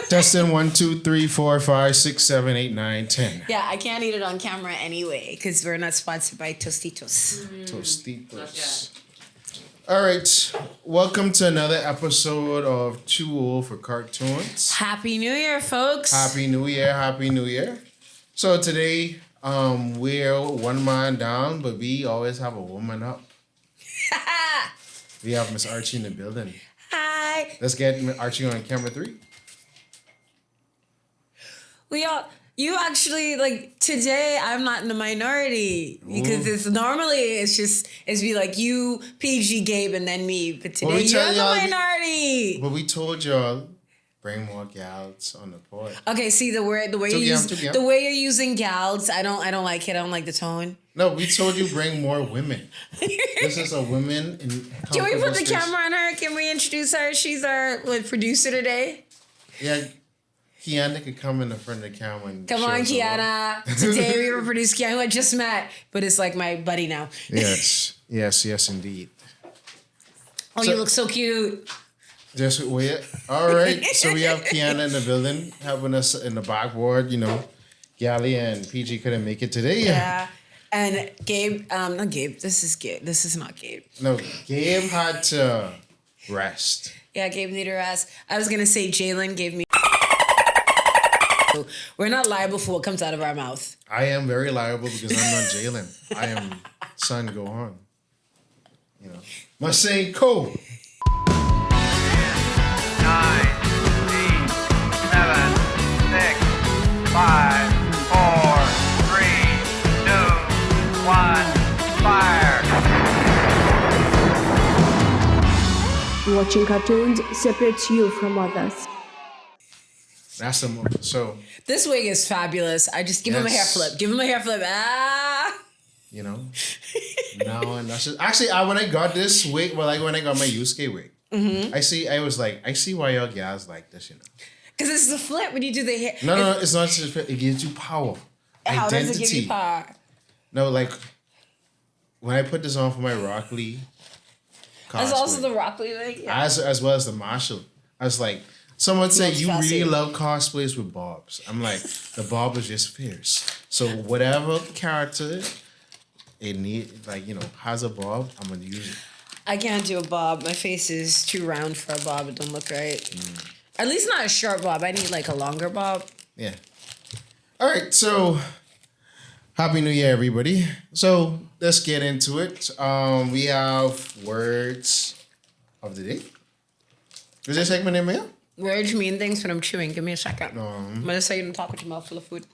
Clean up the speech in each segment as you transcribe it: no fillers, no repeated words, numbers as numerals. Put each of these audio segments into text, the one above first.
Testing 1, 2, 3, 4, 5, 6, 7, 8, 9, 10. Yeah, I can't eat it on camera anyway because we're not sponsored by Tostitos. Tostitos. All right. Welcome to another episode of Too Old for Cartoons. Happy New Year, folks. Happy New Year. Happy New Year. So today, we're one man down, but we always have a woman up. We have Miss Archie in the building. Hi. Let's get Archie on camera 3. You actually, like, today I'm not in the minority because it's be like you, PG, Gabe, and then me. But today you're the minority. But we told y'all, bring more gals on the pod. Okay, see the way you're using gals, I don't like it. I don't like the tone. No, we told you bring more women. This is a woman in Can we put the space. camera on her? Can we introduce her? She's our producer today. Yeah, Kiana could come in the front of the camera. And come on, Kiana. Today we will produce Kiana, who I just met, but it's like my buddy now. Yes, indeed. Oh, you look so cute. Just wait. All right, so we have Kiana in the building helping us in the backboard. You know, Gally and PG couldn't make it today. Yeah. And Gabe, not Gabe. This is Gabe. This is not Gabe. No, Gabe had to rest. Yeah, Gabe needed rest. I was gonna say Jalen gave me. We're not liable for what comes out of our mouth. I am very liable because I'm not Jalen. I am son Gohan. You know, my saying Cole. 9, 8, 7, 6, 5, 4, 3, 2, 1, fire. Watching cartoons separates you from others. That's the move. So this wig is fabulous. I just give him a hair flip. Give him a hair flip. Ah. You know, now and that's just, actually when I got this wig, when I got my Yusuke wig, I see why y'all guys like this, you know. Because this is a flip when you do the hair. No, it's not just a flip. It gives you power. How identity. does it give you power? No, like when I put this on for my Rock Lee cosplay, That's also the Rock Lee wig. Yeah. as well as the Marshall. I was like, someone said you really love cosplays with bobs. I'm like, the bob is just fierce. So whatever character it need, like, you know, has a bob, I'm gonna use it. I can't do a bob. My face is too round for a bob. It don't look right. At least not a short bob. I need like a longer bob. Yeah. All right, so Happy New Year, everybody. So let's get into it. We have words of the day. Is this segment in there? Words mean things when I'm chewing. Give me a second. No. I'm gonna say you don't talk with your mouth full of food.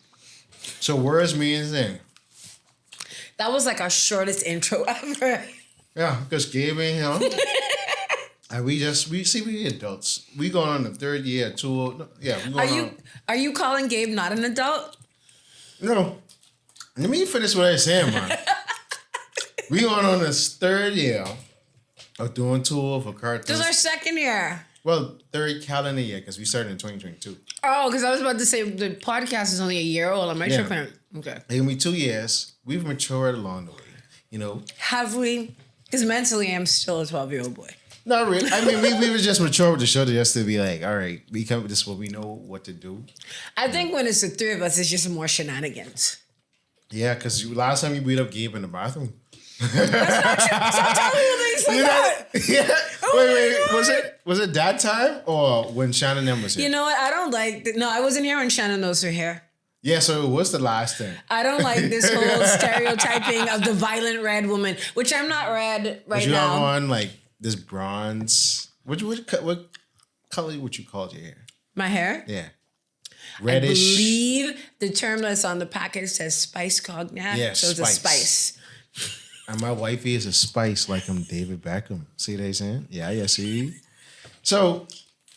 So words means thing. That was like our shortest intro ever. Yeah, because Gabe ain't here. And we adults. We going on the 3rd year, 2. Yeah, we going Are you calling Gabe not an adult? No. Let me finish what I was saying, man. We going on this 3rd year of doing tour for cartoons. This is our 2nd year. Well, 3rd calendar year, because we started in 2022. Oh, because I was about to say the podcast is only a year old. Am I tripping? Okay. It's gonna be 2 years. We've matured along the way, you know. Have we? Because mentally, I'm still a 12-year-old boy. Not really. I mean, we were just mature with the show to just to be like, all right, we come with this, what we know what to do. I think when it's the 3 of us, it's just more shenanigans. Yeah, because last time you beat up Gabe in the bathroom. Stop telling me things like that. Yeah. Oh Wait. Was it that time or when Shannon M was here? You know what? I don't like... No, I wasn't here when Shannon knows her hair. Yeah, so it was the last thing. I don't like this whole stereotyping of the violent red woman, which I'm not red right you now. have on like this bronze... What color would you call your hair? My hair? Yeah. Reddish. I believe the term that's on the package says spice cognac. Yeah, so it's a spice. And my wifey is a spice like I'm David Beckham. See what I'm saying? Yeah, see? So,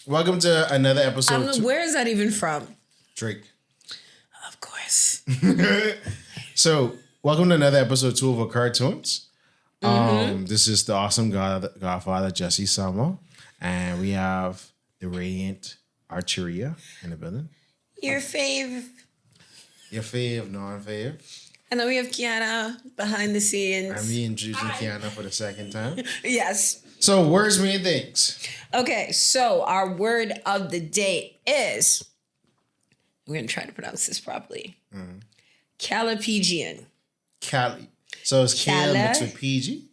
welcome to another episode. Where is that even from? Drake. Of course. So, welcome to another episode 2 of our cartoons. This is the awesome Godfather, Jesse Summer. And we have the radiant Archeria in the building. Your fave. Your fave, non-fave. And then we have Kiana behind the scenes. I'm introducing Kiana for the second time. Yes. So words mean things. Okay, so our word of the day is, I'm going to try to pronounce this properly. Calipegian. Cali. So it's Cal Cala. mixed with PG?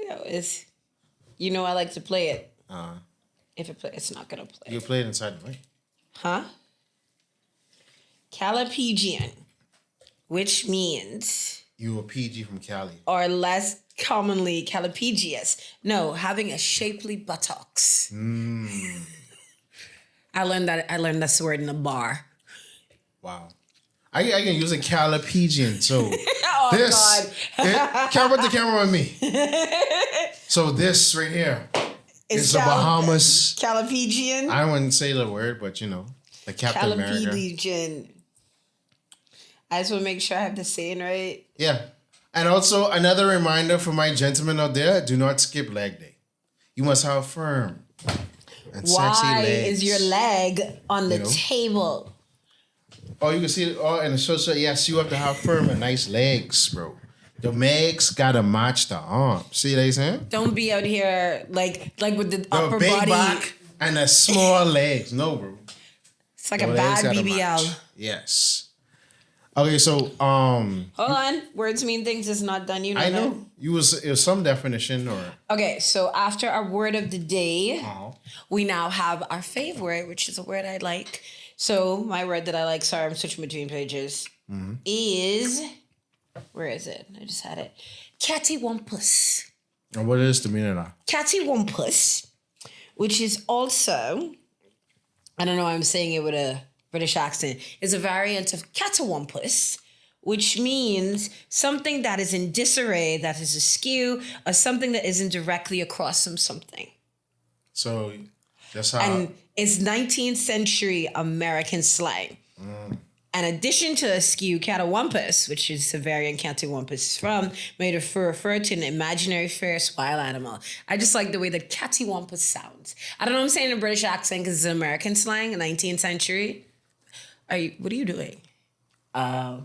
I like to play it. If it play, it's not going to play. You play it inside the mic. Huh? Calipegian, which means, You a PG from Cali. or less commonly calipegious. No, having a shapely buttocks. I learned this word in a bar. Wow. I can use a Calipegian. So Oh this, God. put the camera on me. So this right here is the Bahamas. Calipegian. I wouldn't say the word, but the Captain America. Calipegian. I just want to make sure I have the saying right. Yeah. And also another reminder for my gentlemen out there, do not skip leg day. You must have firm and sexy Why legs. is your leg on the You know? table? Oh, you can see it all in the show. Yes, you have to have firm and nice legs, bro. The legs gotta match the arm. See what I'm saying? Don't be out here like with the The upper big body. back and the small legs. No, bro. It's like The a legs bad gotta BBL. match. Yes. Okay, so Hold on. Words mean things is not done. You know I that. know it was some definition or Okay, so after our word of the day, we now have our fave word, which is a word I like. So my word that I like, sorry, I'm switching between pages, is, where is it? I just had it. Cattywampus. and what is the meaning of that? Cattywampus, which is also, I don't know why I'm saying it with a British accent, is a variant of catawampus, which means something that is in disarray, that is askew, or something that isn't directly across from something. So that's how. And it's 19th century American slang. In addition to askew, catawampus, which is a variant cattywampus is from, may refer to an imaginary fierce wild animal. I just like the way the cattywampus sounds. I don't know what I'm saying in a British accent because it's an American slang, 19th century. What are you doing? I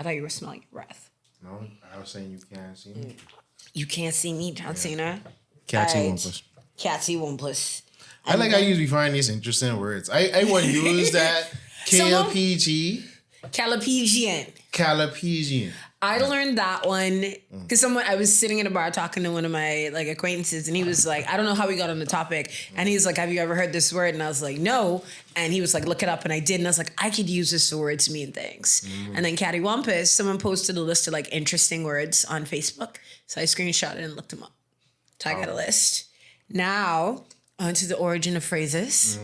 thought you were smelling your breath. No, I was saying you can't see me. You can't see me, John Cena. Cattywampus. Cattywampus. I like how you find these interesting words. I want to use that KLPG. Calipegian. Calipegian. I learned that one because I was sitting in a bar talking to one of my acquaintances, and he was like, I don't know how we got on the topic. And he was like, have you ever heard this word? And I was like, no. And he was like, look it up. And I did. And I was like, I could use this word to mean things. And then cattywampus, someone posted a list of interesting words on Facebook. So I screenshotted and looked them up. So I got a list. Now, onto the origin of phrases.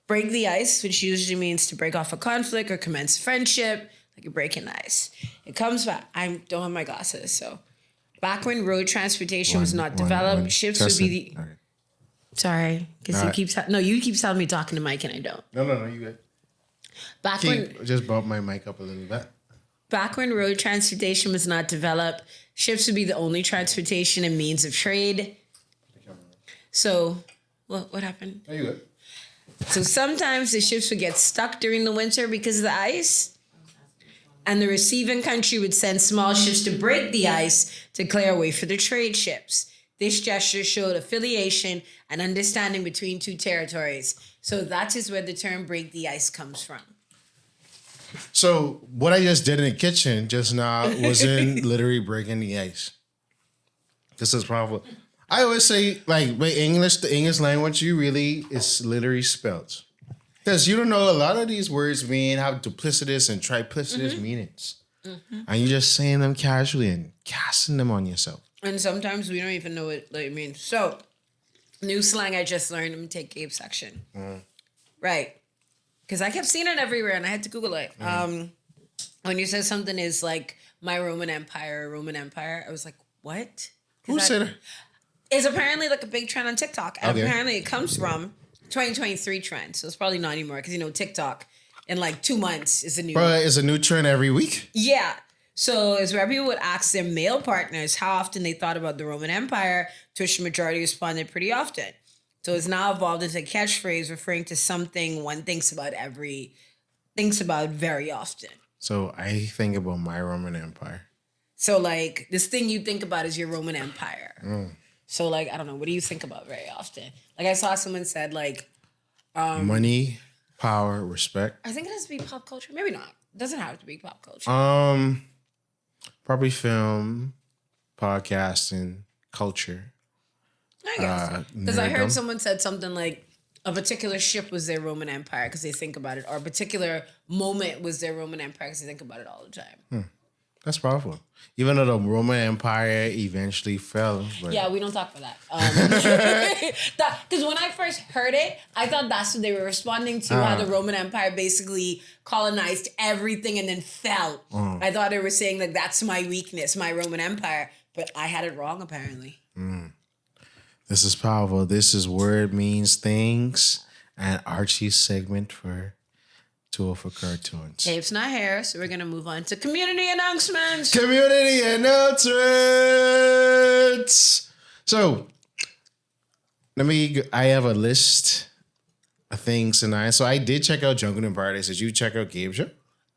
Break the ice, which usually means to break off a conflict or commence a friendship, like you're breaking ice. It comes back. I don't have my glasses, so back when road transportation was not developed, ships would be the. Okay. Sorry, because you keep telling me talking to Mike and I don't. No, you good. Back when Just bump my mic up a little bit. Back when road transportation was not developed, ships would be the only transportation and means of trade. So, what happened? Are you good? So sometimes the ships would get stuck during the winter because of the ice. And the receiving country would send small ships to break the ice to clear a way for the trade ships. This gesture showed affiliation and understanding between two territories. So that is where the term break the ice comes from. So what I just did in the kitchen just now was in literally breaking the ice. This is probably. I always say, with English, the English language, it's literally spelled. Because you don't know a lot of these words have duplicitous and triplicitous meanings. And you're just saying them casually and casting them on yourself. And sometimes we don't even know what it means. So, new slang I just learned. Let me take Gabe's section. Right. Because I kept seeing it everywhere and I had to Google it. When you said something is like my Roman Empire, I was like, what? Who said it? It's apparently a big trend on TikTok. And Okay. apparently it comes from 2023 trend. So it's probably not anymore because, TikTok in 2 months is a new. But it's a new trend every week. Yeah. So it's where people would ask their male partners how often they thought about the Roman Empire, to which the majority responded pretty often. So it's now evolved into a catchphrase referring to something one thinks about very often. So I think about my Roman Empire. So like this thing you think about is your Roman Empire. So like I don't know, what do you think about very often? Like I saw someone said like Money, power, respect. I think it has to be pop culture. Maybe not. It doesn't have to be pop culture. Probably film, podcasting, culture. I guess. Because I heard someone said something like a particular ship was their Roman Empire because they think about it, or a particular moment was their Roman Empire because they think about it all the time. That's powerful. Even though the Roman Empire eventually fell. But Yeah, we don't talk about that. Because when I first heard it, I thought that's what they were responding to, how the Roman Empire basically colonized everything and then fell. I thought they were saying like, that's my weakness, my Roman Empire. But I had it wrong, apparently. This is powerful. This is Word Means Things and Archie's segment for Tool for Cartoons. Tape's not here, so we're going to move on to community announcements. Community announcements. So, I have a list of things tonight. So I did check out Jungle and Paradise. Did you check out Gabe's show?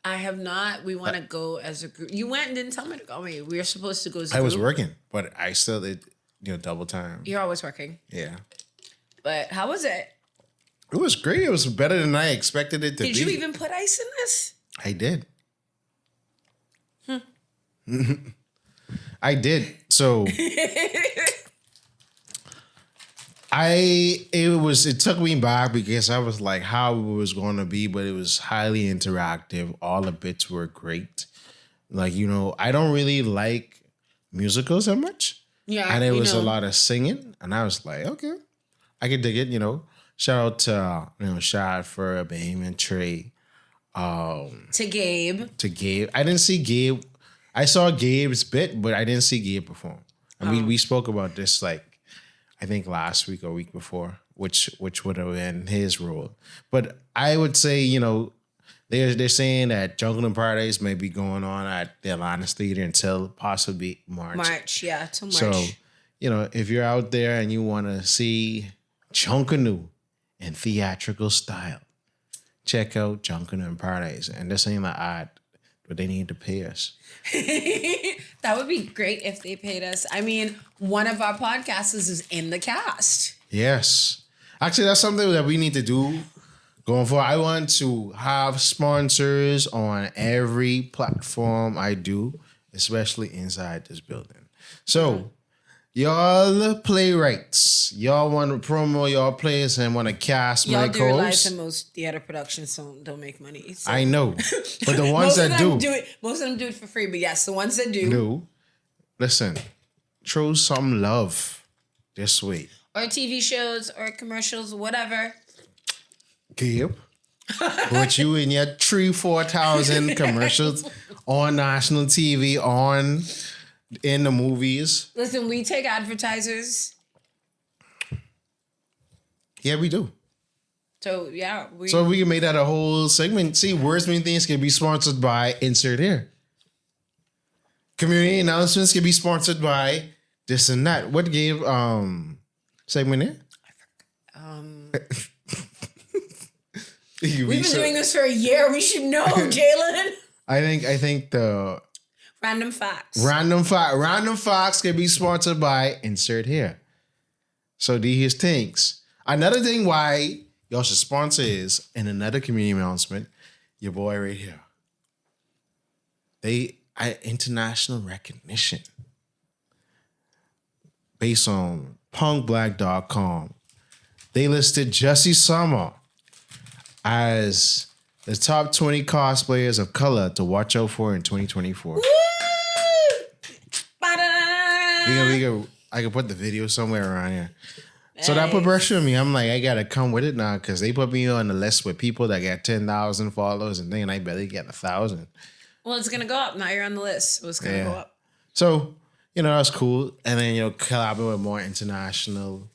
I have not. We want to go as a group. You went and didn't tell me to go. I mean, we were supposed to go as a group. I was working, but I still did, double time. You're always working. Yeah. But how was it? It was great. It was better than I expected it to be. Did you even put ice in this? I did. I did. So it took me back because I was like how it was going to be, but it was highly interactive. All the bits were great. Like, I don't really like musicals that much. Yeah. And it was a lot of singing. And I was like, okay, I could dig it, Shout out to, Shad for Bahamian and Trey. To Gabe. I didn't see Gabe. I saw Gabe's bit, but I didn't see Gabe perform. And we spoke about this I think last week or week before, which would have been his role. But I would say, they're saying that Jungle and Paradise may be going on at the Atlantis Theater until possibly March. Till March. So, if you're out there and you want to see Junkanoo in theatrical style, check out Jungle and Paradise. And this ain't an ad, but they need to pay us. That would be great if they paid us. I mean, one of our podcasters is in the cast. Yes. Actually, that's something that we need to do going forward. I want to have sponsors on every platform I do, especially inside this building. So, y'all playwrights, y'all want to promo y'all plays and want to cast y'all my do realize co-hosts. that most theater productions don't make money. So. I know, but the ones that do, most of them do it for free. But yes, the ones that do, listen, throw some love this way. Or TV shows or commercials, whatever. Gabe, put you in your 3,000-4,000 commercials on national TV, in the movies. Listen, we take advertisers. Yeah, we do. So yeah, we can make that a whole segment. See, Words Mean Things can be sponsored by insert here. Community announcements can be sponsored by this and that. What gave segment here? We've been doing this for a year. We should know, Jalen. I think the Random facts. Random facts can be sponsored by insert here. So these things. Another thing why y'all should sponsor is, and another community announcement, your boy right here. International recognition. Based on punkblack.com, they listed Jussie Summer as the top 20 cosplayers of color to watch out for in 2024. I can put the video somewhere around here. Nice. So that put pressure on me. I'm like, I gotta come with it now because they put me on the list with people that got 10,000 followers and then I barely get 1,000. Well, it's gonna go up. Now you're on the list. So it's gonna go up. So, that's cool. And then, collaborate with more international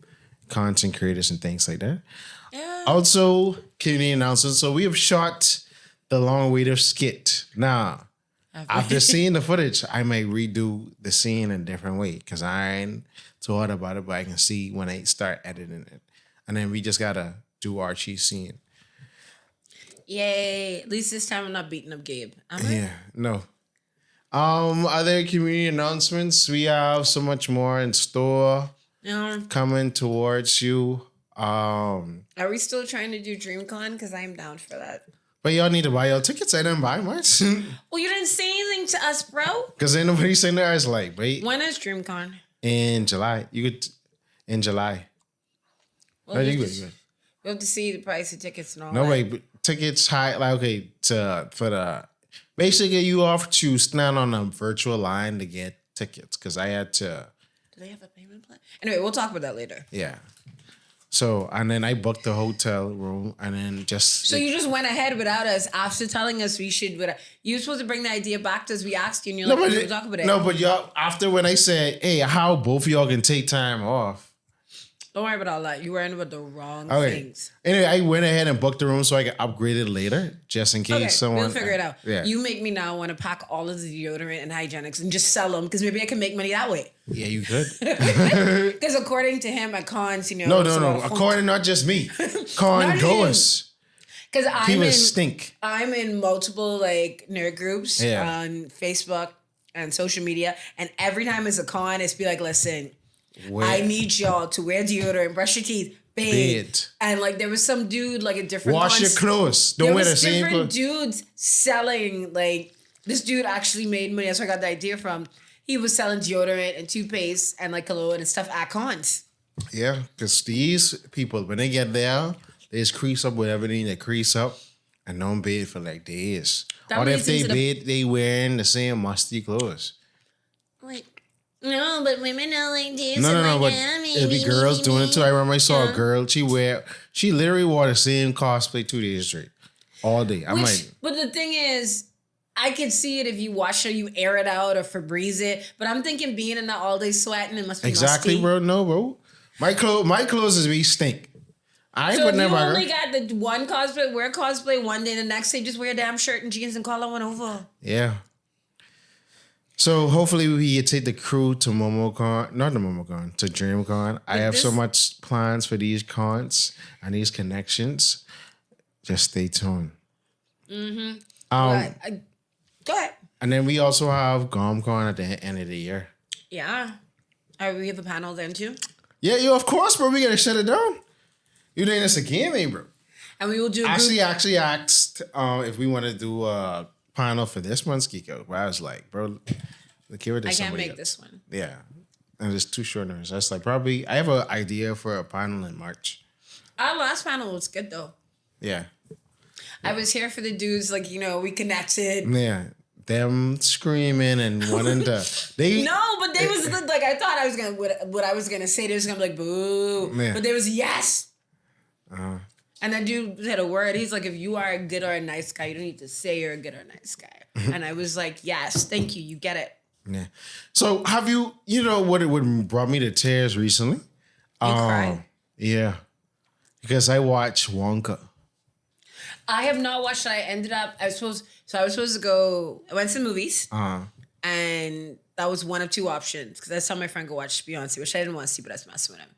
content creators and things like that. Yeah. Also, community announcements. So we have shot the long-awaited skit. Now, after seeing the footage, I may redo the scene in a different way because I ain't thought about it, but I can see when I start editing it. And then we just gotta do Archie's scene. Yay. At least this time I'm not beating up Gabe. Am I? Yeah, no. Other community announcements. We have so much more in store No. coming towards you. Are we still trying to do DreamCon? Because I'm down for that. But y'all need to buy your tickets. I didn't buy much. Well, you didn't say anything to us, bro. Because ain't nobody saying that. I was like, wait. When is DreamCon? In July. You could, in July. Well, No, you you have good, you to- good. we have to see the price of tickets and all No that. way, but tickets high. Like okay, for the basically you have to stand on a virtual line to get tickets because I had to. Do they have a payment plan? Anyway, we'll talk about that later. Yeah. So and then I booked the hotel room and then just. So you just went ahead without us after telling us we should. You were supposed to bring the idea back to us. We asked you and you're like, we'll talk about it. No, but y'all after when I said, hey, how both of y'all can take time off. Don't worry about all that. You worrying about the wrong Okay. things. Anyway, I went ahead and booked the room so I could upgrade it later, just in case Okay, someone. we'll figure it out. Yeah. You make me now want to pack all of the deodorant and hygienics and just sell them because maybe I can make money that way. Yeah, you could. Because according to him, at cons, No. According not just me, con Not goers. Because People stink. I'm in multiple like nerd groups Yeah. on Facebook and social media, and every time it's a con, it's be like, listen, I need y'all to wear deodorant, brush your teeth, bathe. And like there was some dude like a different Wash your clothes. Don't there wear the was same different clothes. dudes selling like this dude actually made money. That's where I got the idea from. He was selling deodorant and toothpaste and like cologne and stuff at cons. Yeah, because these people, when they get there, they just crease up with everything they crease up and don't bathe for like days. That Or if leads they into bathe, they wearing the same musty clothes. Like, no, but women don't like this. No, but it'd be girls doing it too. I remember I saw a girl, she literally wore the same cosplay 2 days straight. All day. I'm like, But the thing is, I can see it if you wash it, you air it out or Febreze it. But I'm thinking being in that all day sweating, it must be exactly, musty. bro. No, bro. My clothes is me stink. I ain't So if putting you that only got the one cosplay, wear cosplay one day, the next day just wear a damn shirt and jeans and call that one over. Yeah. So hopefully we take the crew to MomoCon, to DreamCon. I have so much plans for these cons and these connections. Just stay tuned. Mm-hmm. Go ahead. And then we also have GomCon at the end of the year. Yeah. We have a panel then too. Yeah, yo, of course, bro. We gotta shut it down. You think it's a game, eh, bro? And we will do a Actually asked if we want to do a panel for this month's Geek Out. Where I was like, bro, give it to I can't somebody make else. this one. Yeah. And it's too short notice. That's like probably I have an idea for a panel in March. Our last panel was good though. Yeah. I was here for the dudes, like, we connected. Yeah. Them screaming and wanting to No, but they was like I thought I was gonna what I was gonna say. They was gonna be like boo, Yeah. but there was yes. Uh-huh. And that dude said a word. He's like, if you are a good or a nice guy, you don't need to say you're a good or a nice guy. And I was like, yes, thank you. You get it. Yeah. So have you what brought me to tears recently? You cried. Yeah. Because I watched Wonka. I have not watched it. I was supposed to go. I went to the movies, and that was one of two options because I saw my friend go watch Beyonce, which I didn't want to see, but I was messing with him.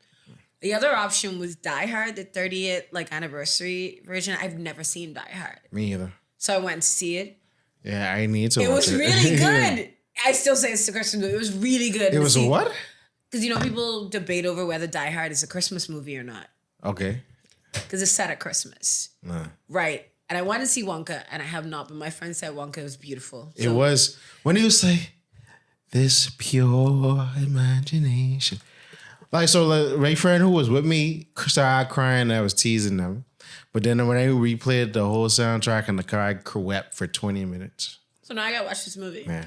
The other option was Die Hard, the 30th anniversary version. I've never seen Die Hard, Me either. so I went to see it. Yeah, I need to It watch was it. really good. I still say it's a Christmas movie. It was really good. It was a what? Because people debate over whether Die Hard is a Christmas movie or not. Okay. Because it's set at Christmas. Nah. Right. And I wanted to see Wonka, and I have not, but my friend said Wonka was beautiful. It was when he was say, "This pure imagination." Like my friend who was with me started crying. And I was teasing them, but then when I replayed the whole soundtrack in the car, I wept for 20 minutes. So now I gotta watch this movie. Man,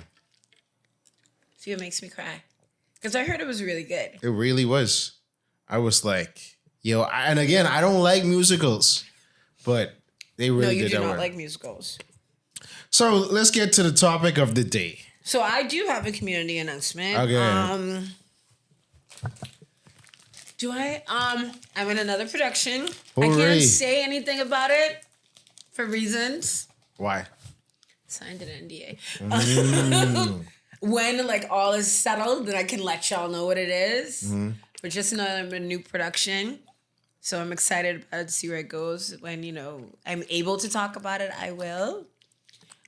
See what makes me cry. Because I heard it was really good. it really was. I was like, yo, and again, I don't like musicals, but they really No, you did do that not work. like musicals. So let's get to the topic of the day. So I do have a community announcement. Okay. Do I? I'm in another production. I Hooray. can't say anything about it for reasons. Why? Signed an NDA. When all is settled, then I can let y'all know what it is. But just another new production. So I'm excited about it to see where it goes. When, I'm able to talk about it, I will.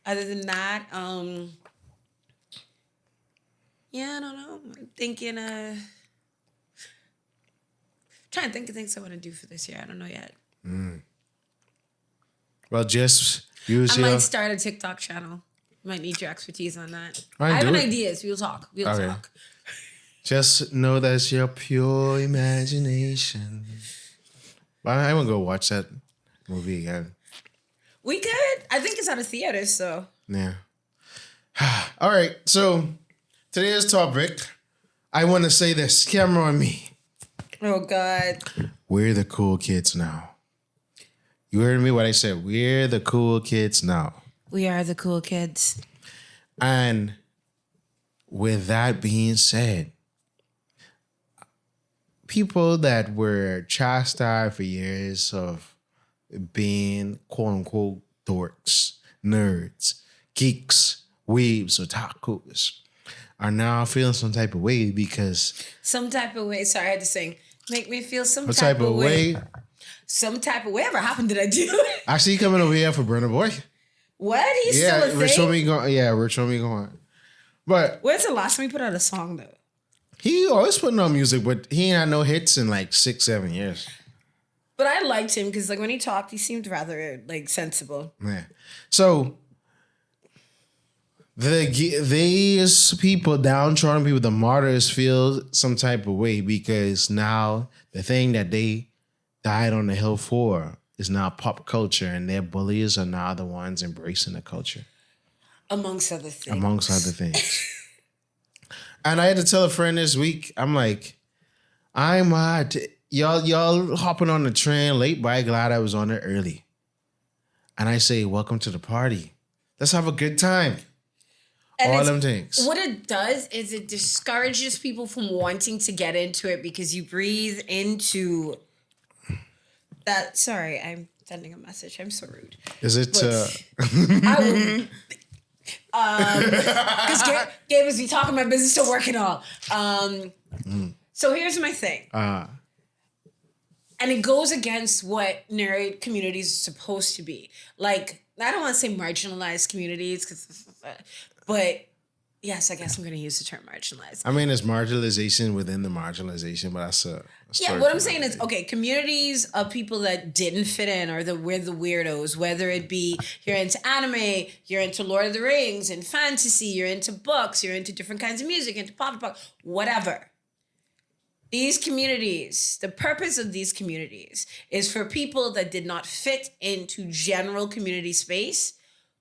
Other than that, yeah, I don't know. I'm thinking, trying to think of things I want to do for this year. I don't know yet. Well, just use I might start a TikTok channel. Might need your expertise on that. I have ideas. We'll talk. We'll talk. Just know that's your pure imagination. But I won't go watch that movie again. We could. I think it's out of theaters, so. Yeah. All right. So today's topic, I want to say this. Camera on me. Oh, God. We're the cool kids now. You heard me what I said. We're the cool kids now. We are the cool kids. And with that being said, people that were chastised for years of being quote unquote dorks, nerds, geeks, weebs, otakus are now feeling some type of way because... Some type of way. Sorry, I had to sing. Make me feel some what type of way. Some type of way. Whatever happened did I do? Actually, he coming over here for Burna Boy. What? He's still a thing? Rich Homie going. Yeah, Rich Homie going. But when's the last time he put out a song though? He always putting out music, but he ain't had no hits in like 6-7 years. But I liked him because like when he talked, he seemed rather like sensible. Yeah. So these people, downtrodden people, the martyrs feel some type of way because now the thing that they died on the hill for is now pop culture, and their bullies are now the ones embracing the culture. Amongst other things. And I had to tell a friend this week, I'm like, y'all hopping on the train late, but I'm glad I was on it early. And I say, welcome to the party. Let's have a good time. And all them things. What it does is it discourages people from wanting to get into it because you breathe into that. Sorry, I'm sending a message. I'm so rude. Is it? I will. Because Gabe was be talking my business to work and all. So here's my thing. And it goes against what nerd communities are supposed to be. Like, I don't want to say marginalized communities, but yes, I guess I'm going to use the term marginalized. I mean, it's marginalization within the marginalization, but that's a yeah, what I'm saying is, okay, communities of people that didn't fit in or we're the weirdos, whether it be you're into anime, you're into Lord of the Rings and fantasy, you're into books, you're into different kinds of music, into pop, whatever. These communities, the purpose of these communities is for people that did not fit into general community space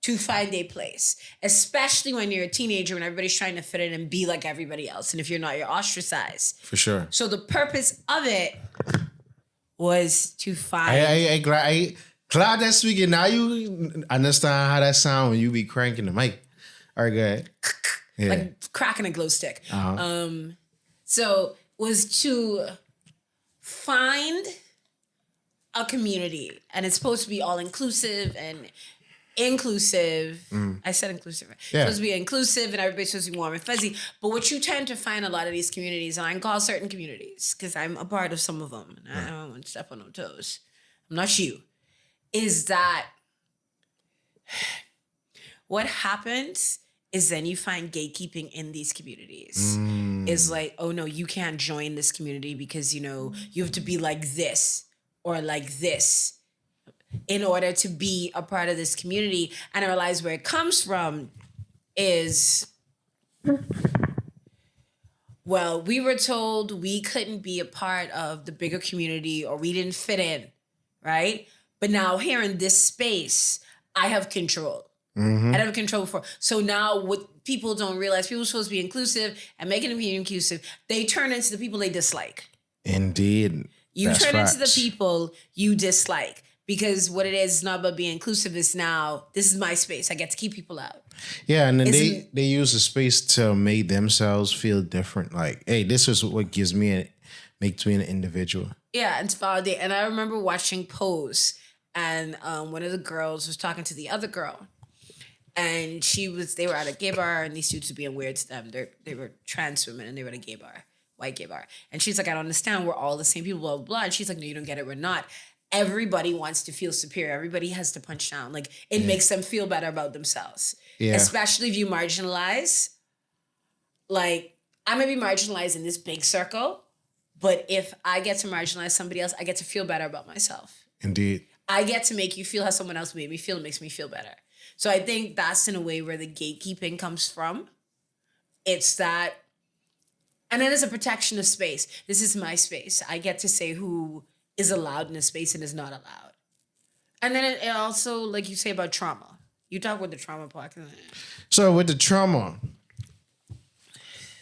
to find a place, especially when you're a teenager, when everybody's trying to fit in and be like everybody else. And if you're not, you're ostracized. For sure. So the purpose of it was to find... I glad that speaking. Now you understand how that sound when you be cranking the mic. All right, go ahead. Yeah. Like cracking a glow stick. Uh-huh. So was to find a community, and it's supposed to be all inclusive and inclusive. I said inclusive. Right? Yeah. It's supposed to be inclusive and everybody's supposed to be warm and fuzzy. But what you tend to find a lot of these communities, and I can call certain communities because I'm a part of some of them, and I don't want to step on no toes. I'm not you. Is that what happens is then you find gatekeeping in these communities. Is like, oh no, you can't join this community because, you have to be like this or like this in order to be a part of this community. And I realize where it comes from is, well, we were told we couldn't be a part of the bigger community or we didn't fit in, right? But now here in this space, I have control. Mm-hmm. I have control before. So now what people don't realize, people are supposed to be inclusive and making them be inclusive, they turn into the people they dislike. Indeed. You turn into the people you dislike. Because what it is not about being inclusive. It's now, this is my space. I get to keep people out. Yeah, and then they use the space to make themselves feel different. Like, hey, this is what makes me an individual. Yeah, and to validate. And I remember watching Pose, and one of the girls was talking to the other girl. And they were at a gay bar, and these dudes were being weird to them. They were trans women, and they were at a gay bar. white gay bar. And she's like, I don't understand. We're all the same people, blah, blah, blah. And she's like, no, you don't get it. We're not. Everybody wants to feel superior. Everybody has to punch down. Like, it makes them feel better about themselves. Yeah. Especially if you marginalize. Like, I may be marginalized in this big circle, but if I get to marginalize somebody else, I get to feel better about myself. Indeed. I get to make you feel how someone else made me feel. It makes me feel better. So I think that's in a way where the gatekeeping comes from. It's that, and then there's a protection of space. This is my space. I get to say who is allowed in a space and is not allowed. And then it also, like you say about trauma. You talk with the trauma part. So with the trauma,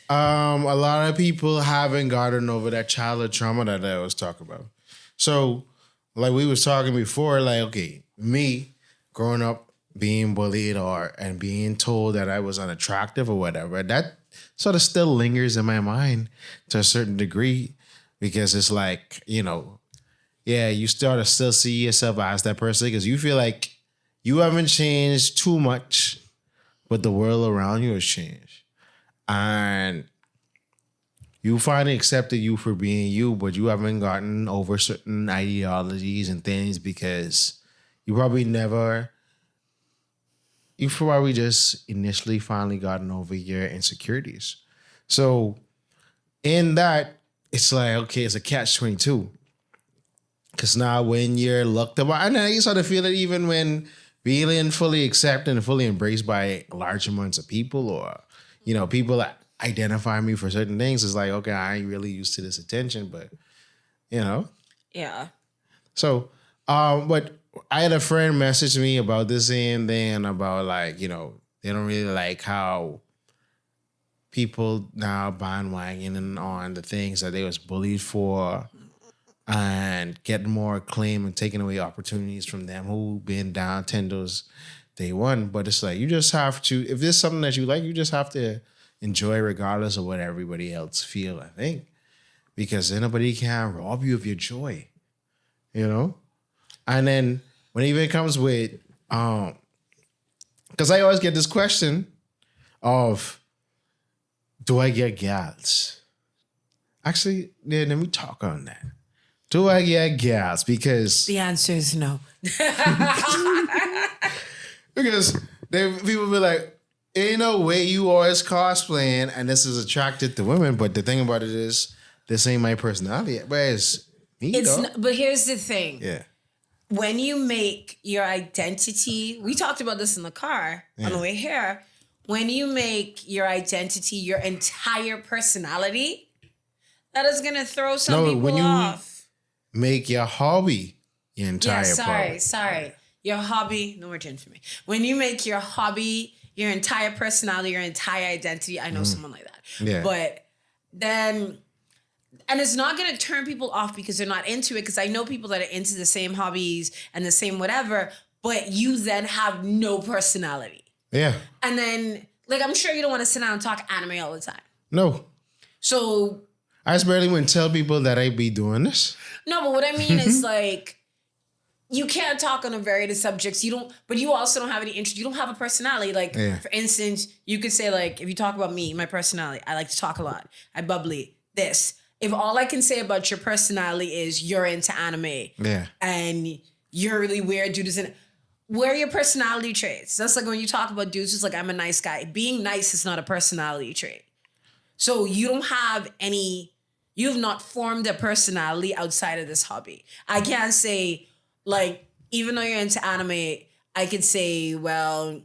a lot of people haven't gotten over that childhood trauma that I was talking about. So, like we was talking before, like, okay, me growing up being bullied and being told that I was unattractive or whatever, that sort of still lingers in my mind to a certain degree, because it's like, you start to still see yourself as that person because you feel like you haven't changed too much, but the world around you has changed. And you finally accepted you for being you, but you haven't gotten over certain ideologies and things because you probably just initially finally gotten over your insecurities. So in that, it's like, okay, it's a catch-22. Because now when you're looked upon, and I sort of feel it even when being fully accepted and fully embraced by large amounts of people, or, people that identify me for certain things, it's like, okay, I ain't really used to this attention, but, Yeah. So, but I had a friend message me about this same thing, about like, they don't really like how people now bandwagoning on the things that they was bullied for and getting more acclaim and taking away opportunities from them who been down 10 those day one. But it's like, you just have to, if there's something that you like, you just have to enjoy regardless of what everybody else feel, I think. Because nobody can rob you of your joy, And then when it even comes with, because I always get this question of, do I get gals? Actually, let me talk on that. Do I get gals? Because the answer is no. Because people be like, ain't no way you always cosplaying and this is attracted to women. But the thing about it is, this ain't my personality. But it's me, but here's the thing. Yeah. When you make your identity, we talked about this in the car on the way here. When you make your identity your entire personality, that is going to throw some people off. Make your hobby your entire sorry. Your hobby, no more gin for me. When you make your hobby your entire personality, your entire identity, I know someone like that. Yeah. But then, and it's not going to turn people off because they're not into it, because I know people that are into the same hobbies and the same whatever, but you then have no personality. Yeah. And then, like, I'm sure you don't want to sit down and talk anime all the time. No. So I just barely want to tell people that I be doing this. No, but what I mean is, like, you can't talk on a variety of subjects. But you also don't have any interest. You don't have a personality. Like, for instance, you could say, like, if you talk about me, my personality, I like to talk a lot. I bubbly, this. If all I can say about your personality is you're into anime and you're really weird, dude, where are your personality traits? That's like when you talk about dudes who's like, I'm a nice guy. Being nice is not a personality trait. So you don't have you have not formed a personality outside of this hobby. I can't say, like, even though you're into anime, I could say, well,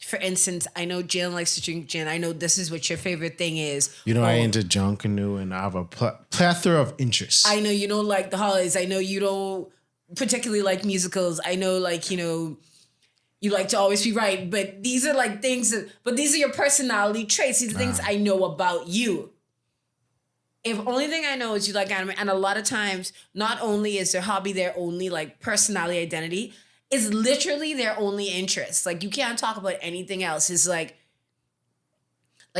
for instance, I know Jalen likes to drink gin. I know this is what your favorite thing is. I into John Canoe and I have a plethora of interests. I know you don't like the holidays. I know you don't particularly like musicals. I know, like, you like to always be right. But these are like things but these are your personality traits. These are things I know about you. If only thing I know is you like anime, and a lot of times, not only is their hobby their only, like, personality identity, it's literally their only interest. Like, you can't talk about anything else. It's like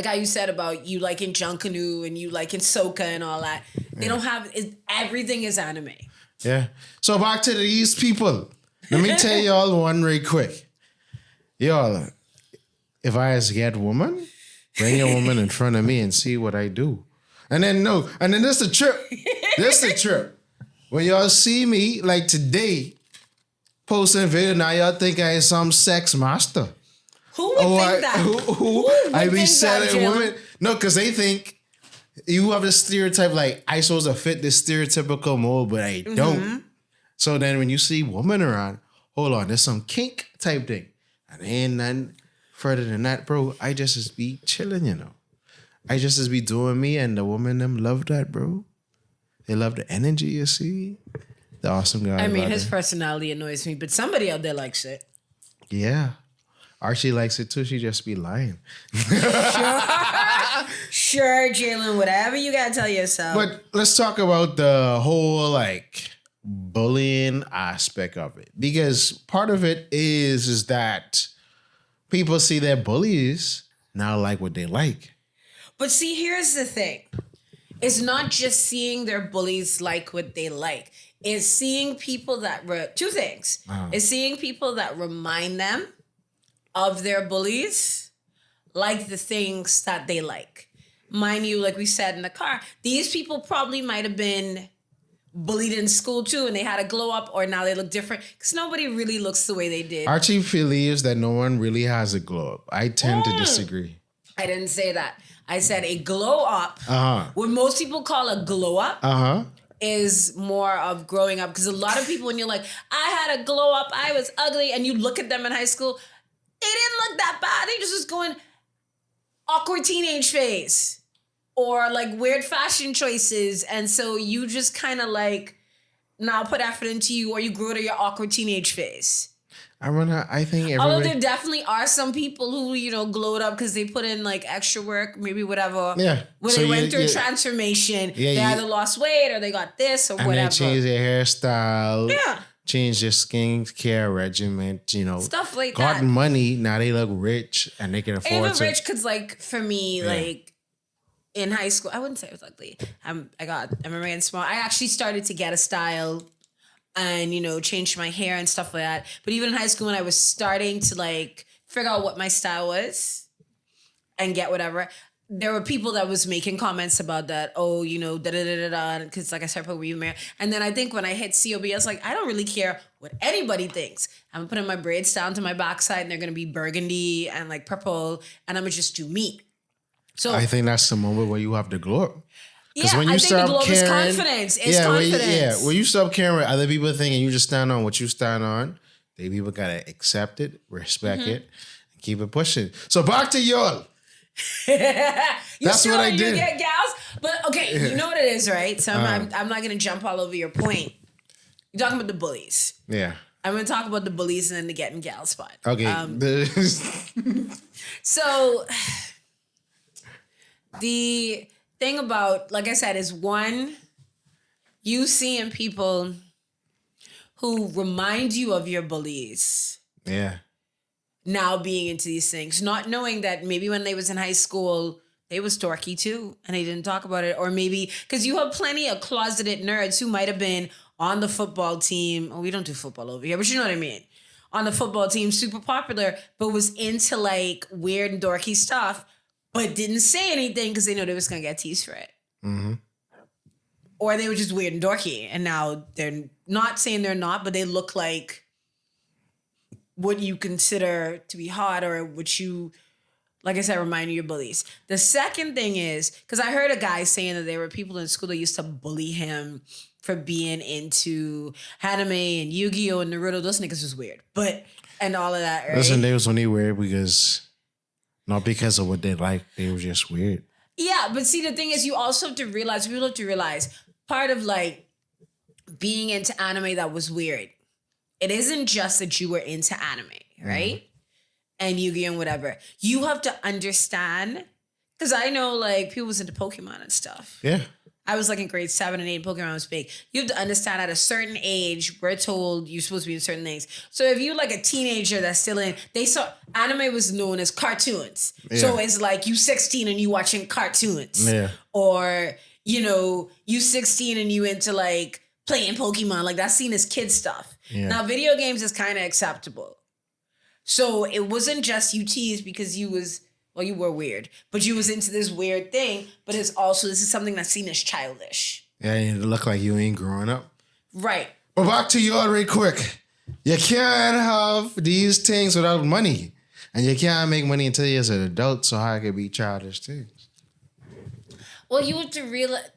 how you said about you liking Junk Canoe and you liking Soka and all that. They don't have, everything is anime. Yeah. So back to these people. Let me tell y'all one right quick. Y'all, if I as get woman, bring a woman in front of me and see what I do. And then this the trip. This the trip. When y'all see me, like today, posting video, now y'all think I ain't some sex master. Who would think that? Who I be selling women. No, because they think you have this stereotype like I supposed to fit this stereotypical mold, but I don't. So then when you see women around, hold on, there's some kink type thing. And ain't nothing further than that, bro. I just be chilling, you know. I just be doing me, and the women them love that, bro. They love the energy, you see. The awesome guy. I mean, his personality annoys me, but somebody out there likes it. Yeah. Archie likes it too. She just be lying. Sure, Jalen, whatever you gotta tell yourself. But let's talk about the whole like bullying aspect of it. Because part of it is that people see their bullies now like what they like. But see, here's the thing. It's not just seeing their bullies like what they like. It's seeing people that... two things. It's seeing people that remind them of their bullies like the things that they like. Mind you, like we said in the car, these people probably might have been bullied in school too, and they had a glow up, or now they look different because nobody really looks the way they did. Archie believes that no one really has a glow up. I tend to disagree. I didn't say that. I said a glow up. What most people call a glow up is more of growing up. Because a lot of people, when you're like, I had a glow up, I was ugly, and you look at them in high school, they didn't look that bad. They just was going awkward teenage phase or like weird fashion choices. And so you just kind of like now put effort into you, or you grew to your awkward teenage phase. I think everybody... Although there definitely are some people who, you know, glowed up because they put in like extra work, maybe whatever. Yeah. When they went through a transformation, they either lost weight or they got this or whatever. And they changed their hairstyle. Yeah. Changed their skincare regimen, you know. Stuff like got that. money, now they look rich and they can afford Even to. rich, because like for me, like in high school, I wouldn't say it was ugly. I remember getting small. I actually started to get a style and, you know, changed my hair and stuff like that. But even in high school, when I was starting to like figure out what my style was and get whatever, there were people that was making comments about that. Oh, you know, da-da-da-da-da. Because like I said, were you married? And then I think when I hit COB, I was like, I don't really care what anybody thinks. I'm putting my braids down to my backside and they're going to be burgundy and like purple. And I'm going to just do me. So I think that's the moment where you have to glow up. Yeah, when you I think the glow is confidence. It's confidence. When you stop caring what other people think and you just stand on what you stand on, they people gotta accept it, respect it, and keep it pushing. So back to y'all. That's what I did. You get gals, but okay, you know what it is, right? So I'm not gonna jump all over your point. You're talking about the bullies. Yeah. I'm gonna talk about the bullies and then the getting gals spot. Okay. So the thing about, like I said, is one, you seeing people who remind you of your bullies. Yeah. Now being into these things, not knowing that maybe when they was in high school, they was dorky too, and they didn't talk about it. Or maybe, because you have plenty of closeted nerds who might have been on the football team. Oh, we don't do football over here, but you know what I mean. On the football team, super popular, but was into like weird and dorky stuff, but didn't say anything because they know they was going to get teased for it. Mm-hmm. Or they were just weird and dorky. And now they're not saying they're not, but they look like what you consider to be hot or what you, like I said, remind you of your bullies. The second thing is, because I heard a guy saying that there were people in school that used to bully him for being into anime and Yu-Gi-Oh! And Naruto. Those niggas was weird. And all of that, right? Listen, they was only weird because... Not because of what they like, they were just weird. Yeah, but see, the thing is, people have to realize, part of like being into anime that was weird, it isn't just that you were into anime, right? And Yu-Gi-Oh! And whatever. You have to understand, because I know like people was into Pokemon and stuff. Yeah. I was like in grade 7 and 8, Pokemon was big. You have to understand at a certain age, we're told you're supposed to be in certain things. So if you're like a teenager that's still in, anime was known as cartoons. Yeah. So it's like you 16 and you watching cartoons. Yeah. Or, you know, you 16 and you into like playing Pokemon. Like that's seen as kid stuff. Yeah. Now video games is kind of acceptable. So it wasn't just you teased because you was Well, you were weird, but you was into this weird thing. But it's also, this is something that's seen as childish. Yeah, it look like you ain't growing up. Right. But back to you all real quick. You can't have these things without money. And you can't make money until you're an adult, so how it could be childish things? Well, you have to realize,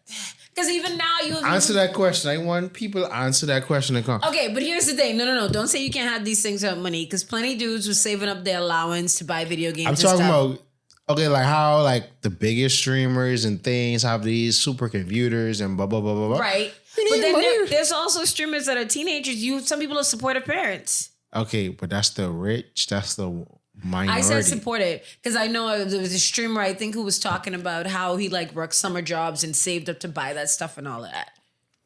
because even now you have... Answer that question. I want people to answer that question and come. Okay, but here's the thing. No. Don't say you can't have these things without money, because plenty of dudes was saving up their allowance to buy video games I'm talking about, okay, like how like the biggest streamers and things have these supercomputers and blah, blah, blah, blah, blah. Right. But then there's also streamers that are teenagers. Some people are supportive parents. Okay, but that's the rich. That's the minority. I said supported because I know there was a streamer, I think, who was talking about how he like worked summer jobs and saved up to buy that stuff and all of that.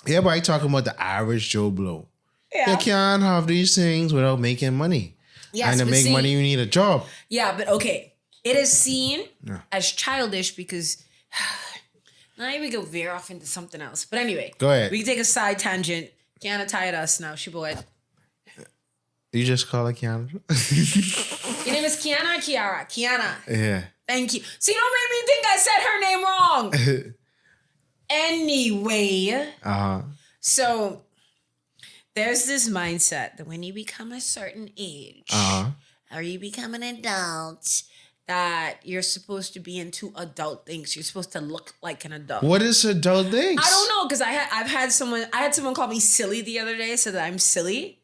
Yeah, but I talking about the average Joe Blow. Yeah. You can't have these things without making money. Yes, and to but make money, you need a job. Yeah, but okay. It is seen as childish because now we go veer off into something else. But anyway, go ahead. We can take a side tangent. Kiana tired us now. She boy. You just call it Kiana? Your name is Kiana or Kiara? Kiana. Yeah. Thank you. See, don't make me think I said her name wrong. Anyway. So there's this mindset that when you become a certain age or you become an adult, that you're supposed to be into adult things. You're supposed to look like an adult. What is adult things? I don't know, because I had someone call me silly the other day, so that I'm silly.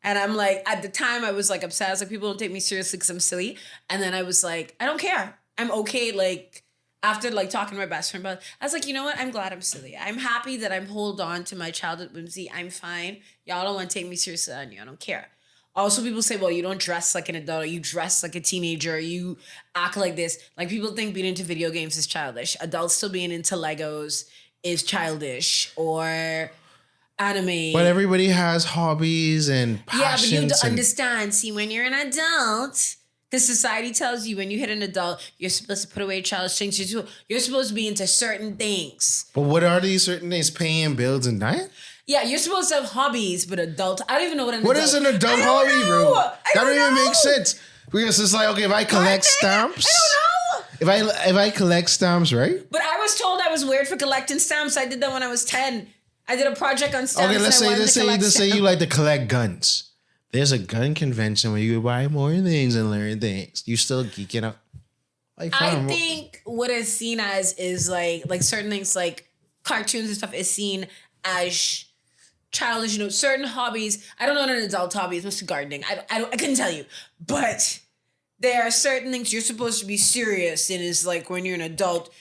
And I'm like, at the time I was like upset. I was like, people don't take me seriously because I'm silly. And then I was like, I don't care. I'm okay. Like after like talking to my best friend about it, I was like, you know what? I'm glad I'm silly. I'm happy that I'm hold on to my childhood whimsy. I'm fine. Y'all don't want to take me seriously on you. I don't care. Also, people say, well, you don't dress like an adult, or you dress like a teenager, or you act like this. Like people think being into video games is childish. Adults still being into Legos is childish, or anime. But everybody has hobbies and passions. Yeah, but you have to understand. See, when you're an adult, because society tells you when you hit an adult, you're supposed to put away childish things. You're supposed to be into certain things. But what are these certain things? Paying bills and dying? Yeah, you're supposed to have hobbies, but adult. I don't even know what an What adult. is an adult hobby, bro? That don't even make sense. Because it's like, okay, if I collect stamps. I don't know. If I collect stamps, right? But I was told I was weird for collecting stamps. I did that when I was 10. I did a project on stamps. Okay, let's say you like to collect guns. There's a gun convention where you buy more things and learn things. You still geeking up. Like, I think what is seen as is like certain things like cartoons and stuff is seen as childish. You know, certain hobbies. I don't know what an adult hobby is. Mostly gardening. I couldn't tell you. But there are certain things you're supposed to be serious in. Is like when you're an adult.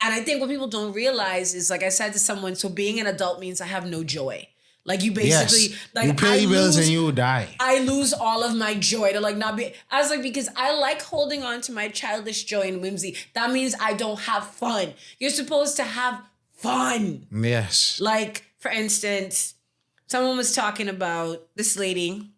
And I think what people don't realize is, like I said to someone, so being an adult means I have no joy. Like you basically, like you pay bills and you will die. I lose all of my joy to like not be. I was like, because I like holding on to my childish joy and whimsy. That means I don't have fun. You're supposed to have fun. Yes. Like for instance, someone was talking about this lady.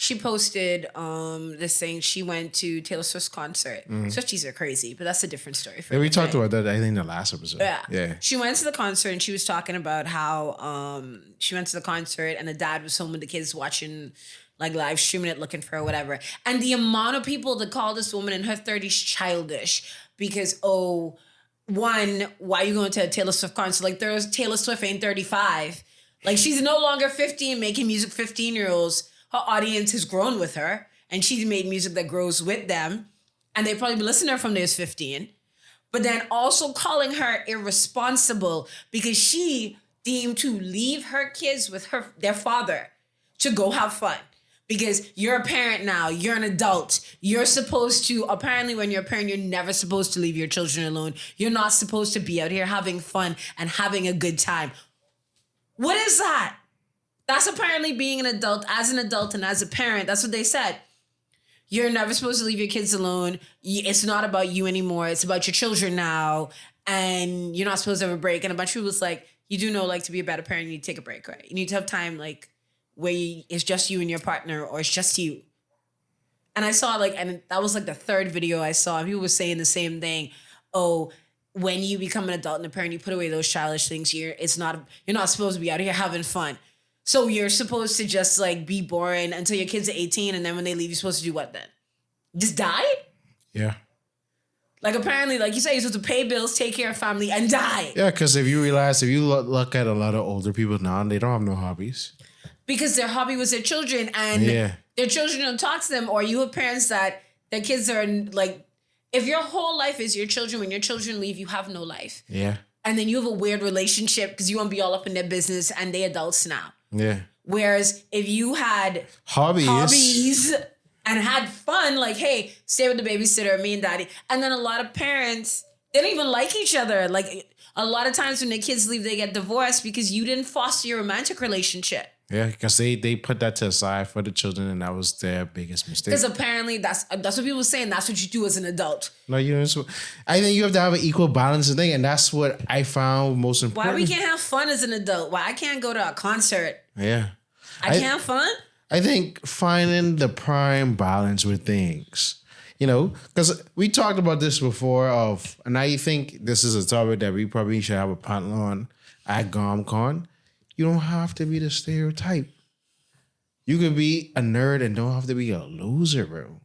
She posted this thing. She went to Taylor Swift's concert. Swifties are crazy, but that's a different story. Yeah, we talked about that, I think, the last episode. Yeah. She went to the concert and she was talking about how she went to the concert and the dad was home with the kids watching, like live streaming it, looking for her, whatever. And the amount of people that call this woman in her 30s childish because, one, why are you going to a Taylor Swift concert? Like there's Taylor Swift ain't 35. Like she's no longer 15 making music 15-year-olds. Her audience has grown with her and she's made music that grows with them. And they probably been listening to her from they was 15. But then also calling her irresponsible because she deemed to leave her kids with their father to go have fun. Because you're a parent now, you're an adult. You're supposed to, apparently when you're a parent, you're never supposed to leave your children alone. You're not supposed to be out here having fun and having a good time. What is that? That's apparently being an adult, as an adult and as a parent. That's what they said. You're never supposed to leave your kids alone. It's not about you anymore. It's about your children now. And you're not supposed to have a break. And a bunch of people was like, you do know, like, to be a better parent, you need to take a break, right? You need to have time, like, where it's just you and your partner, or it's just you. And I saw, like, and that was, like, the third video I saw. And people were saying the same thing. Oh, when you become an adult and a parent, you put away those childish things. You're not supposed to be out here having fun. So you're supposed to just like be boring until your kids are 18, and then when they leave, you're supposed to do what then? Just die? Yeah. Like apparently, like you say, you're supposed to pay bills, take care of family, and die. Yeah, because if you look at a lot of older people now, they don't have no hobbies. Because their hobby was their children, and their children don't talk to them. Or you have parents that their kids are like, if your whole life is your children, when your children leave, you have no life. Yeah. And then you have a weird relationship because you want to be all up in their business, and they adults now. Yeah. Whereas if you had hobbies and had fun, like, hey, stay with the babysitter, me and daddy. And then a lot of parents, they don't even like each other. Like a lot of times when their kids leave, they get divorced because you didn't foster your romantic relationship. Yeah, because they put that to the side for the children, and that was their biggest mistake. Because apparently that's what people are saying. That's what you do as an adult. No, you know, I think you have to have an equal balance thing, and that's what I found most important. Why we can't have fun as an adult? Why I can't go to a concert? Yeah. I can't have fun? I think finding the prime balance with things, you know, because we talked about this before and I think this is a topic that we probably should have a panel on at GomCon. You don't have to be the stereotype. You could be a nerd and don't have to be a loser, bro.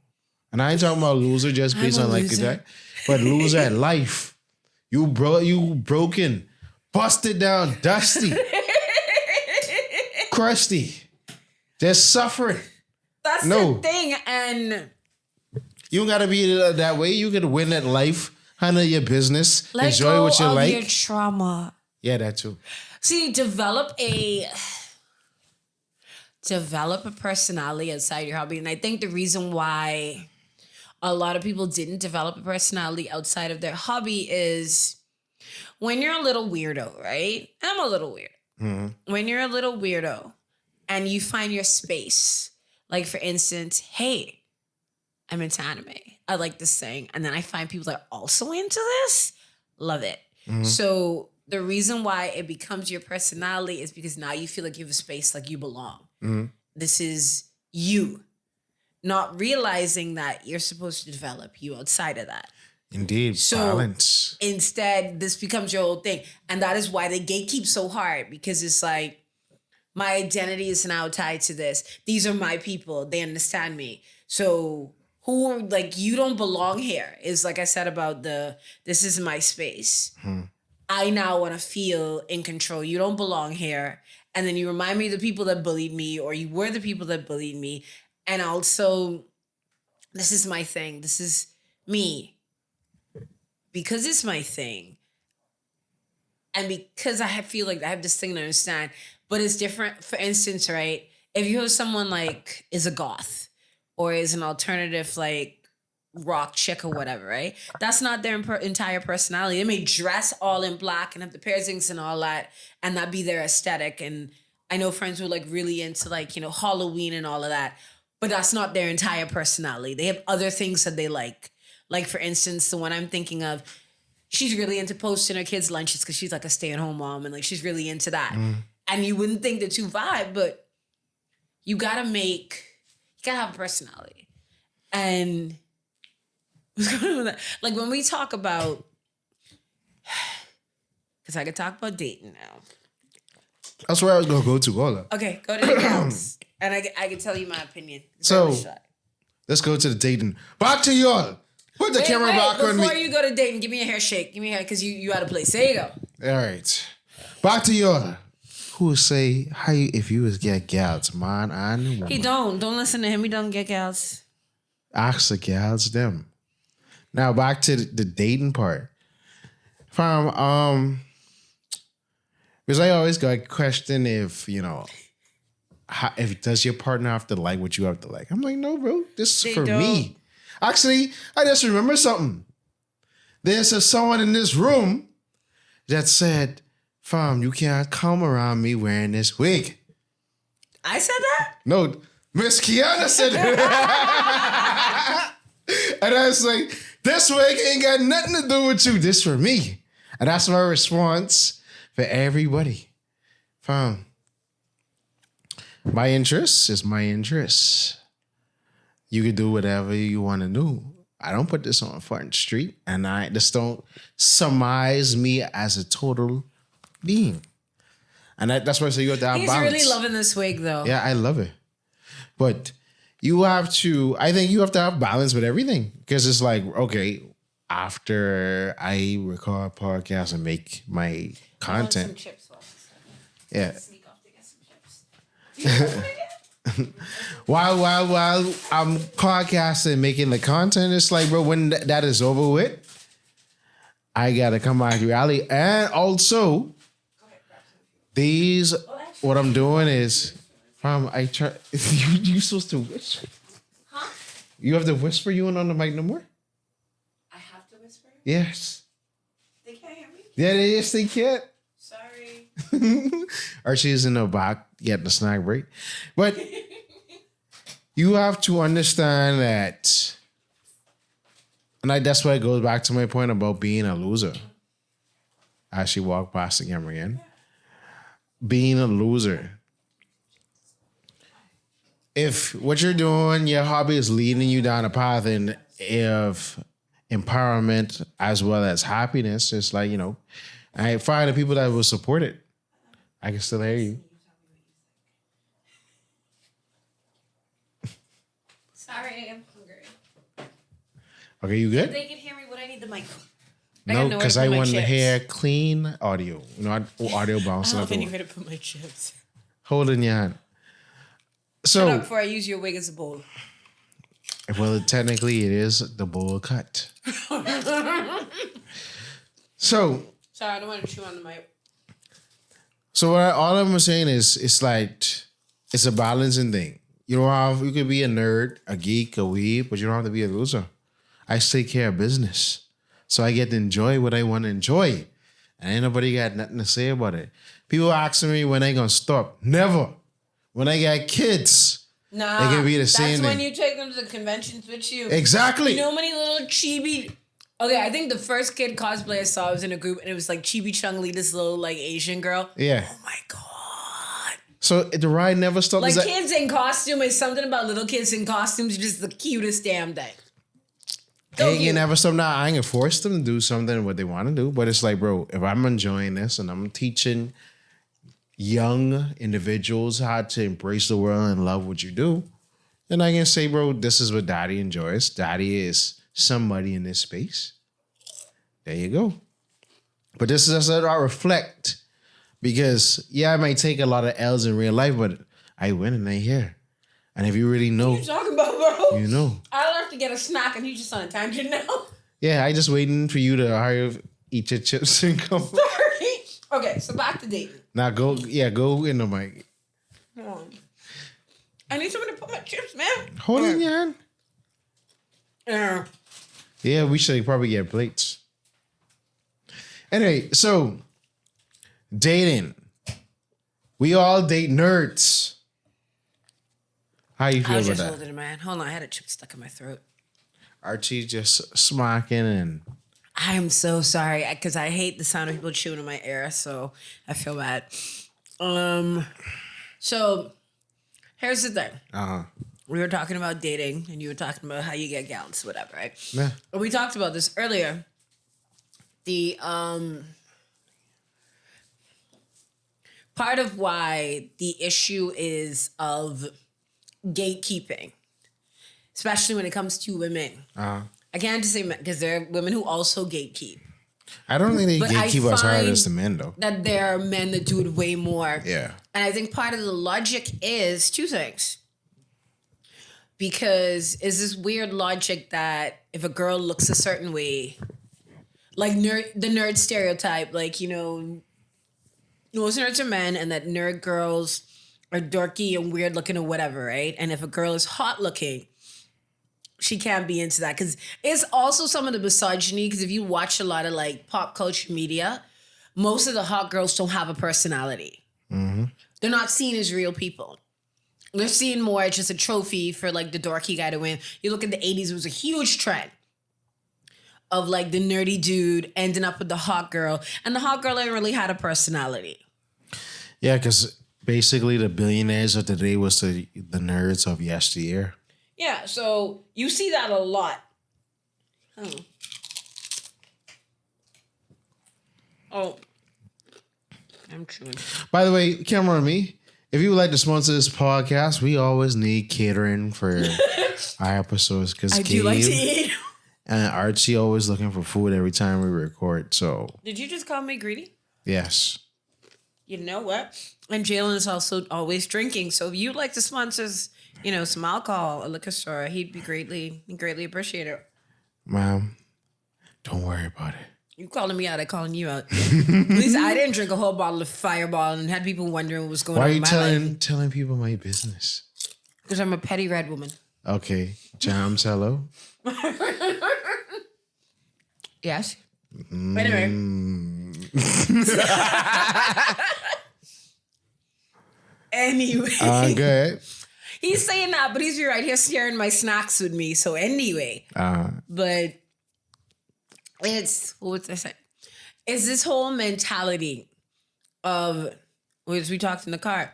And I ain't talking about loser just based on like that, but loser at life. You broken, busted down, dusty, crusty. Just suffering. That's the thing. And you gotta be that way. You can win at life, handle your business, enjoy what you like. Your trauma. Yeah, that too. See, develop a personality outside your hobby. And I think the reason why a lot of people didn't develop a personality outside of their hobby is when you're a little weirdo, right? I'm a little weird. Mm-hmm. When you're a little weirdo and you find your space, like for instance, hey, I'm into anime. I like this thing. And then I find people that are also into this. Love it. Mm-hmm. So the reason why it becomes your personality is because now you feel like you have a space, like you belong. Mm-hmm. This is you. Not realizing that you're supposed to develop you outside of that. Indeed, so balance. Instead, this becomes your whole thing. And that is why they gatekeep so hard, because it's like, my identity is now tied to this. These are my people. They understand me. So you don't belong here. Is like I said about this is my space. I now want to feel in control. You don't belong here. And then you remind me of the people that bullied me, or you were the people that bullied me. And also, this is my thing. This is me. Because it's my thing. And because I feel like I have this thing to understand. But it's different. For instance, right? If you have someone like is a goth or is an alternative like rock chick or whatever, right? That's not their entire personality. They may dress all in black and have the piercings and all that, and that be their aesthetic. And I know friends who are like really into like, you know, Halloween and all of that, but that's not their entire personality. They have other things that they like. Like for instance, the one I'm thinking of, she's really into posting her kids' lunches because she's like a stay-at-home mom and like she's really into that. And you wouldn't think the two vibe, but you gotta have a personality. And what's going on with that? Like when we talk about, because I could talk about dating now. That's where I was gonna go to. Hold up. Okay, go to the house. And I can tell you my opinion. So let's go to the dating. Back to y'all. Put the camera back on me. Before you go to dating, give me a hair shake. Give me a hair, because you out of place. There you go. All right. Back to y'all. Who would say, hi, if you was get gals, man and woman? He don't listen to him. He don't get gals. Ask the gals them. Now back to the dating part. Because I always got a question if, you know, if does your partner have to like what you have to like? I'm like, no, bro, this is for me. Actually, I just remember something. There's someone in this room that said, fam, you can't come around me wearing this wig. I said that? No, Miss Kiana said it. And I was like, this wig ain't got nothing to do with you. This for me. And that's my response for everybody. Fam, my interest is my interest. You can do whatever you want to do. I don't put this on Front Street, and I just don't surmise me as a total being. And that's why I say you have to have balance. He's really loving this wig, though. Yeah, I love it. But I think you have to have balance with everything because it's like, okay, after I record a podcast and make my content. Yeah. while I'm podcasting, making the content, it's like, bro, when that is over with, I gotta come back to reality. And also, what I'm doing is, I try. You supposed to whisper? Huh? You have to whisper. You ain't on the mic no more. I have to whisper. Yes. They can't hear me. Yeah, yes, they can't. Sorry. Archie's in the back getting the snack break, but you have to understand that, and that's why it goes back to my point about being a loser. As she walked past the camera again, being a loser. If what you're doing, your hobby is leading you down a path of empowerment as well as happiness, it's like, I find the people that will support it. I can still hear you. Sorry, I'm hungry. Okay, you good? They can hear me, but I need the mic. No, because I want to hear clean audio, not audio bouncing. I don't have anywhere to put my chips. Hold in your hand. So, shut up before I use your wig as a bowl. Well, technically, it is the bowl cut. So. Sorry, I don't want to chew on the mic. So all I'm saying is, it's like, it's a balancing thing. You could be a nerd, a geek, a weeb, but you don't have to be a loser. I take care of business. So I get to enjoy what I want to enjoy. And ain't nobody got nothing to say about it. People asking me when they gonna stop. Never. When I got kids, nah, they can be the same thing. That's when you take them to the conventions with you. Exactly. You know how many little chibi... Okay, I think the first kid cosplay I saw was in a group, and it was like Chibi Chung Lee, this little like Asian girl. Yeah. Oh my God. So the ride never stops. Like kids in costume is something about little kids in costumes, just the cutest damn thing. You never stop. Now I ain't gonna force them to do something what they want to do, but it's like, bro, if I'm enjoying this and I'm teaching young individuals how to embrace the world and love what you do, then I can say, bro, this is what daddy enjoys. Daddy is somebody in this space. There you go. But this is what I reflect, because I might take a lot of L's in real life, but I win and I here. And if you really know, what are you talking about, bro? You know. I'll have to get a snack and he's just on a tangent now. Yeah, I just waiting for you to eat your chips and come. Sorry. Okay, so back to dating. Now go in the mic. Come on. I need someone to put my chips, man. Hold in your hand. Yeah. Yeah, we should probably get plates. Anyway, so dating. We all date nerds. How you feel about that? I was just holding it, man. Hold on, I had a chip stuck in my throat. Archie just smacking and... I am so sorry because I hate the sound of people chewing in my ear, so I feel bad. So here's the thing. We were talking about dating, and you were talking about how you get gals, whatever, right? Yeah. We talked about this earlier. The part of why the issue is of gatekeeping, especially when it comes to women. I can't just say men, because there are women who also gatekeep. I don't think they gatekeep as hard as the men, though. That there are men that do it way more. Yeah. And I think part of the logic is two things. Because is this weird logic that if a girl looks a certain way, like the nerd stereotype, like, most nerds are men and that nerd girls are dorky and weird looking or whatever, right? And if a girl is hot looking, she can't be into that. Because it's also some of the misogyny, because if you watch a lot of like pop culture media, most of the hot girls don't have a personality. Mm-hmm. They're not seen as real people. They're seen more as just a trophy for like the dorky guy to win. You look at the 80s, it was a huge trend of like the nerdy dude ending up with the hot girl. And the hot girl ain't really had a personality. Yeah, because basically the billionaires of today was the nerds of yesteryear. Yeah, so you see that a lot. Oh. I'm chewing. By the way, camera on me. If you would like to sponsor this podcast, we always need catering for our episodes because I do like to eat. And Archie always looking for food every time we record. So Did you just call me greedy? yes. You know what? And Jalen is also always drinking. So if you'd like to sponsor, some alcohol, a liquor store, he'd greatly appreciate it. Ma'am, don't worry about it. You calling me out, I calling you out. At least I didn't drink a whole bottle of Fireball and had people wondering what was going Why on are you in my life. telling people my business? Because I'm a petty red woman. Okay. Jams, hello. Yes. Anyway. Anyway. Good. He's saying that, but he's right here sharing my snacks with me. So anyway. But it's, what's I say? It's this whole mentality of, as we talked in the car,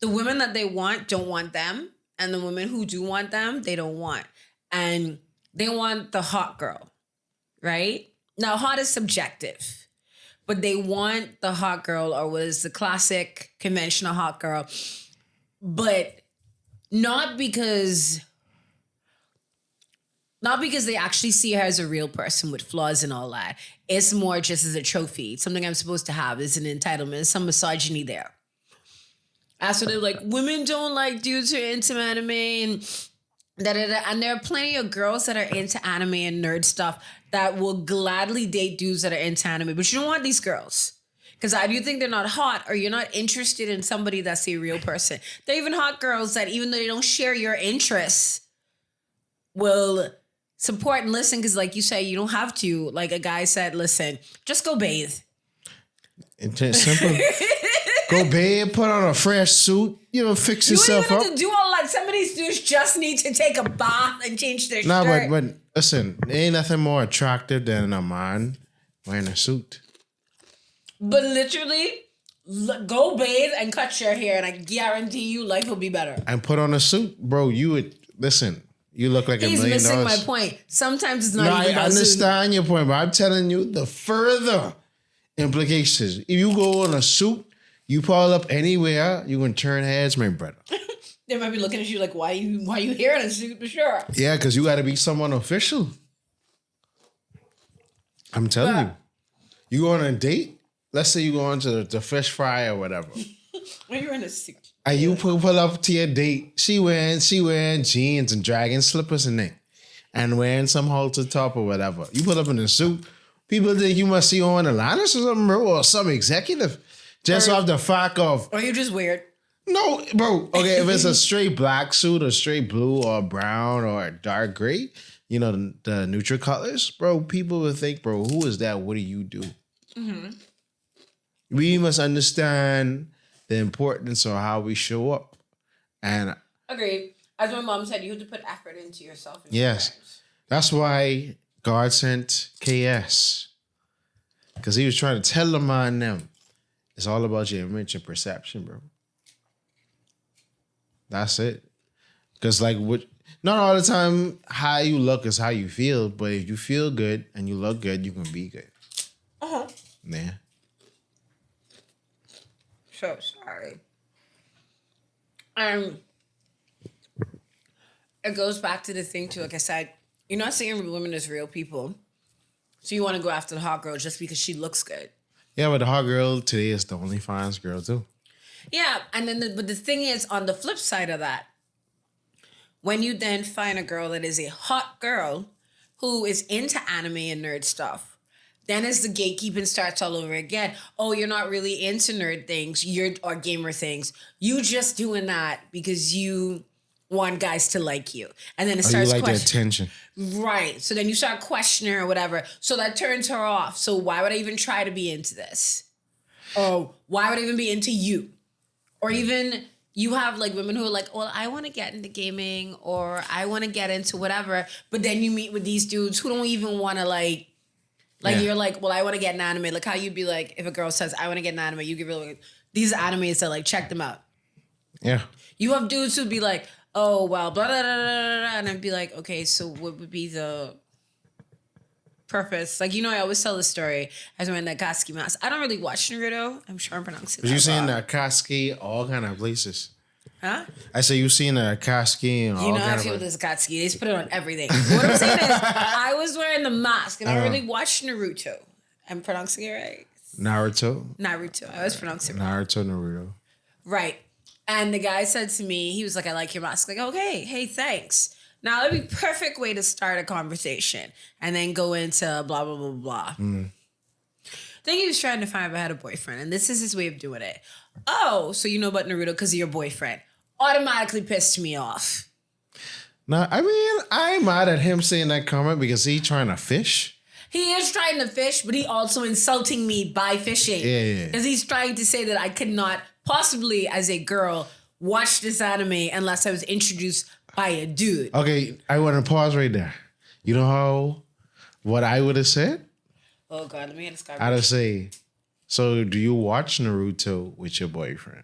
the women that they want don't want them. And the women who do want them, they don't want. And they want the hot girl, right? Now, hot is subjective, but they want the hot girl, or what is the classic conventional hot girl, but not because they actually see her as a real person with flaws and all that. It's more just as a trophy, something I'm supposed to have. It's an entitlement, some misogyny there. That's what they're like, women don't like dudes who are into anime and da-da-da. And there are plenty of girls that are into anime and nerd stuff that will gladly date dudes that are into anime. But you don't want these girls. Because either you think they're not hot or you're not interested in somebody that's a real person. There are even hot girls that, even though they don't share your interests, will support and listen. Because like you say, you don't have to. Like a guy said, listen, just go bathe. It's simple. Go bathe, put on a fresh suit, fix yourself up. You don't even have to do all that. Some of these dudes just need to take a bath and change their shirt. But listen, there ain't nothing more attractive than a man wearing a suit. But literally, go bathe and cut your hair, and I guarantee you life will be better. And put on a suit, bro. You look like He's $1 million. missing my point. Sometimes it's not even I about understand your point, but I'm telling you the further implications. If you go on a suit, you pull up anywhere, you can turn heads, my brother. They might be looking at you like, why you here in a suit for sure? Yeah, because you got to be someone official. I'm telling you. You go on a date, let's say you go on to the fish fry or whatever. When you're in a suit. And you pull up to your date, she wearing jeans and dragging slippers and wearing some halter top or whatever. You pull up in a suit, people think you must see on Atlantis or something, bro, or some executive. Just off the fact of... Or you're just weird. No, bro. Okay, if it's a straight black suit or straight blue or brown or dark gray, the neutral colors, bro, people will think, bro, who is that? What do you do? Mm-hmm. We must understand the importance of how we show up. And agreed. As my mom said, you have to put effort into yourself. Yes. That's why God sent KS. Because he was trying to tell the man them. It's all about your image and perception, bro. That's it. Because not all the time how you look is how you feel, but if you feel good and you look good, you can be good. Uh-huh. Yeah. So sorry. It goes back to the thing too, like I said, you're not seeing women as real people. So you want to go after the hot girl just because she looks good. Yeah, but the hot girl today is the OnlyFans girl too. Yeah, and then but the thing is, on the flip side of that, when you then find a girl that is a hot girl who is into anime and nerd stuff, then as the gatekeeping starts all over again, oh, you're not really into nerd things, or gamer things. You just doing that because you want guys to like you. And then it starts you like the attention. Right. So then you start questioning her or whatever. So that turns her off. So why would I even try to be into this? Or why would I even be into you? Or even you have like women who are like, well, I want to get into gaming or I want to get into whatever. But then you meet with these dudes who don't even want to you're like, well, I want to get an anime. Like how you'd be like, if a girl says, I want to get an anime, you give her like, these animes that check them out. Yeah. You have dudes who'd be like, oh, well, blah, blah, blah, blah, blah. And I'd be like, okay, so what would be the purpose. Like, I always tell the story as wearing that Katsuki mask. I don't really watch Naruto. I'm sure I'm pronouncing But that you seen wrong. Akatsuki all kind of places. Huh? I say you seen Akatsuki and all I kind feel of. this Akatsuki. They just put it on everything. What I'm saying is, I was wearing the mask, and I really watched Naruto. I'm pronouncing it right. Naruto. I was pronouncing it wrong. Naruto. Right. And the guy said to me, he was like, I like your mask. Like, okay, hey, thanks. Now, that'd be perfect way to start a conversation and then go into blah, blah, blah, blah. I think he was trying to find if I had a boyfriend, and this is his way of doing it. Oh, so you know about Naruto because of your boyfriend. Automatically pissed me off. Now, I mean, I'm mad at him saying that comment because he trying to fish. He is trying to fish, but he also insulting me by fishing. Yeah. Because he's trying to say that I could not possibly, as a girl, watch this anime unless I was introduced by a dude. Okay, I want to pause right there. You know what I would have said? Oh, God, let me get a sky. I'd have say, so do you watch Naruto with your boyfriend?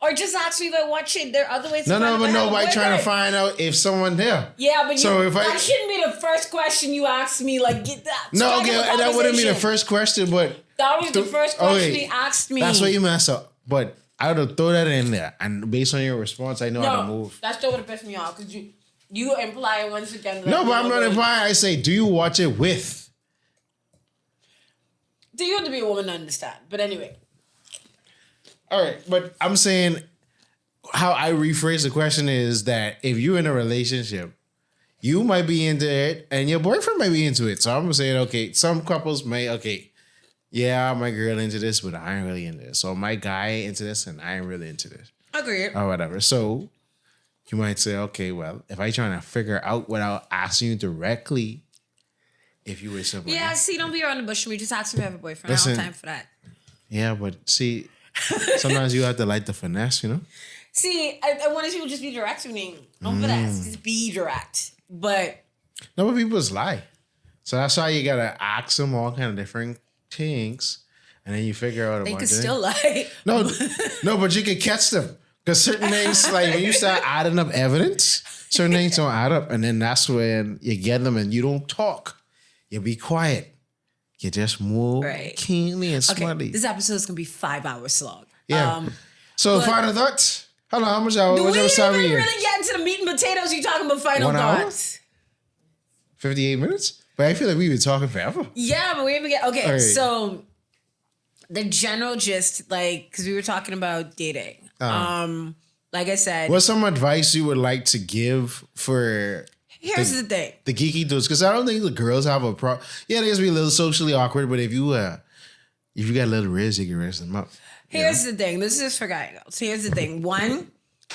Or just ask me if I watch it. There are other ways to No, find out if I have a nobody trying to boyfriend. find out if someone there. Yeah, but So if that shouldn't be the first question you ask me. Like, get that. No, start okay, a that wouldn't be the conversation. first question, but That was the first question he asked me. That's what you messed up. But I would have thrown that in there, and based on your response, I know how to move. That still would have pissed me off because you imply once again. No, but I'm not implying. I say, do you watch it with? Do you have to be a woman to understand? But anyway. All right, but I'm saying how I rephrase the question is that if you're in a relationship, you might be into it and your boyfriend might be into it. So I'm saying, okay, some couples may, yeah, my girl into this, but I ain't really into this. So my guy into this and I ain't really into this. Agreed. Or whatever. So you might say, okay, well, if I trying to figure out without asking you directly if you were somebody. Yeah, see, don't be around the bush with me. Just ask me if I have a boyfriend. Listen. I don't have time for that. Yeah, but see, sometimes you have to like the finesse, you know? See, I want people to just be direct with me. Don't finesse. Just be direct. But No, but people just lie. So that's why you gotta ask them all kind of different things, and then you figure out a they bunch could of still lie. No, but you can catch them. Because certain things, like when you start adding up evidence, certain things don't add up. And then that's when you get them and you don't talk. You be quiet. You just move Right. keenly and Okay, smartly. this episode is going to be 5 hours long. Yeah. So but- final thoughts? Hold on, how much hours? Do What's we your time even here? really get into the meat and potatoes? You talking about final 1 hour? thoughts? 58 minutes? But I feel like we've been talking forever. Yeah, but we even get okay. All right. So the general gist, like, because we were talking about dating. Like I said, What's some advice you would like to give for here's the thing. the geeky dudes? Because I don't think the girls have a problem. Yeah, they just be a little socially awkward, but if you got a little riz, you can raise them up. Here's the thing. This is for guy and girls. Here's the thing. One,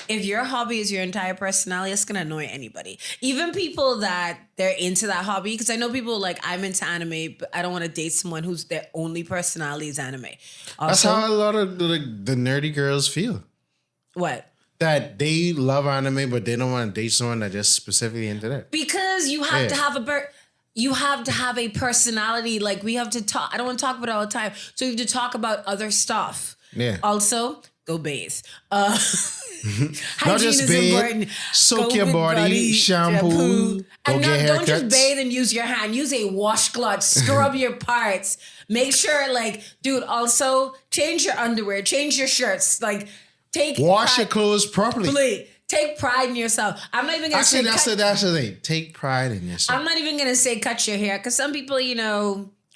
if your hobby is your entire personality, it's gonna annoy anybody. Even people that they're into that hobby. Because I know people like, I'm into anime, but I don't want to date someone whose their only personality is anime. That's Also, how a lot of the nerdy girls feel. what? That they love anime, but they don't want to date someone that just specifically into that. Because you have Yeah. to have you have to have a personality. Like, we have to talk. I don't want to talk about it all the time. So you have to talk about other stuff. Yeah. Also, go bathe. Not Hygiene just is bathe, important. soak Go your with body, shampoo, go and get don't just haircuts. bathe and use your hand. Use a washcloth. Scrub your parts. Make sure, like, dude, also change your underwear. Change your shirts. Like, Wash pride- your clothes properly. Please, take pride in yourself. I'm not even going to say Actually, that's the thing. Take pride in yourself. I'm not even gonna say cut your hair because some people,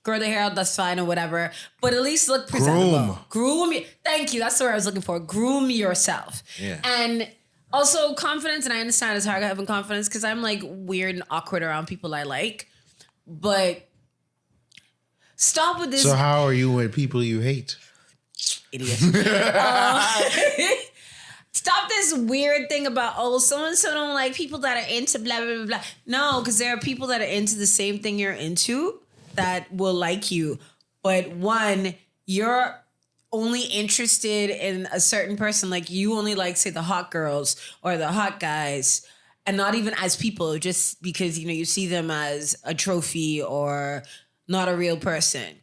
grow their hair out, that's fine or whatever. But at least look presentable. Groom. Thank you. That's the word I was looking for. Groom yourself. Yeah. And also confidence. And I understand it's hard having confidence because I'm like weird and awkward around people I like. But stop with this. So how are you with people you hate? Idiot. Stop this weird thing about, so-and-so don't like people that are into blah, blah, blah, blah. No, because there are people that are into the same thing you're into that will like you. But one, you're only interested in a certain person. Like, you only like, say, the hot girls or the hot guys, and not even as people, just because, you see them as a trophy or not a real person.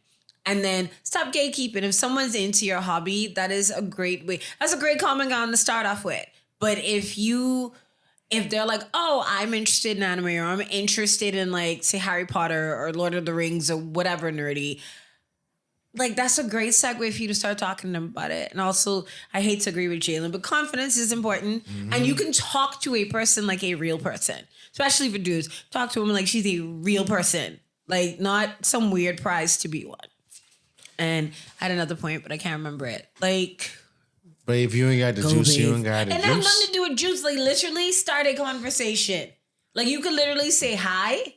And then stop gatekeeping. If someone's into your hobby, that is a great way. That's a great common ground to start off with. But if you if they're like, oh, I'm interested in anime, or I'm interested in like, say, Harry Potter or Lord of the Rings or whatever nerdy, like that's a great segue for you to start talking to them about it. And also, I hate to agree with Jalen, but confidence is important. And you can talk to a person like a real person, especially for dudes. Talk to them like she's a real person, like not some weird prize to be won. And I had another point, but I can't remember it. Like, but if you ain't got the juice, you ain't got the juice. And that has nothing to do with juice. Like, literally start a conversation. Like, you could literally say hi.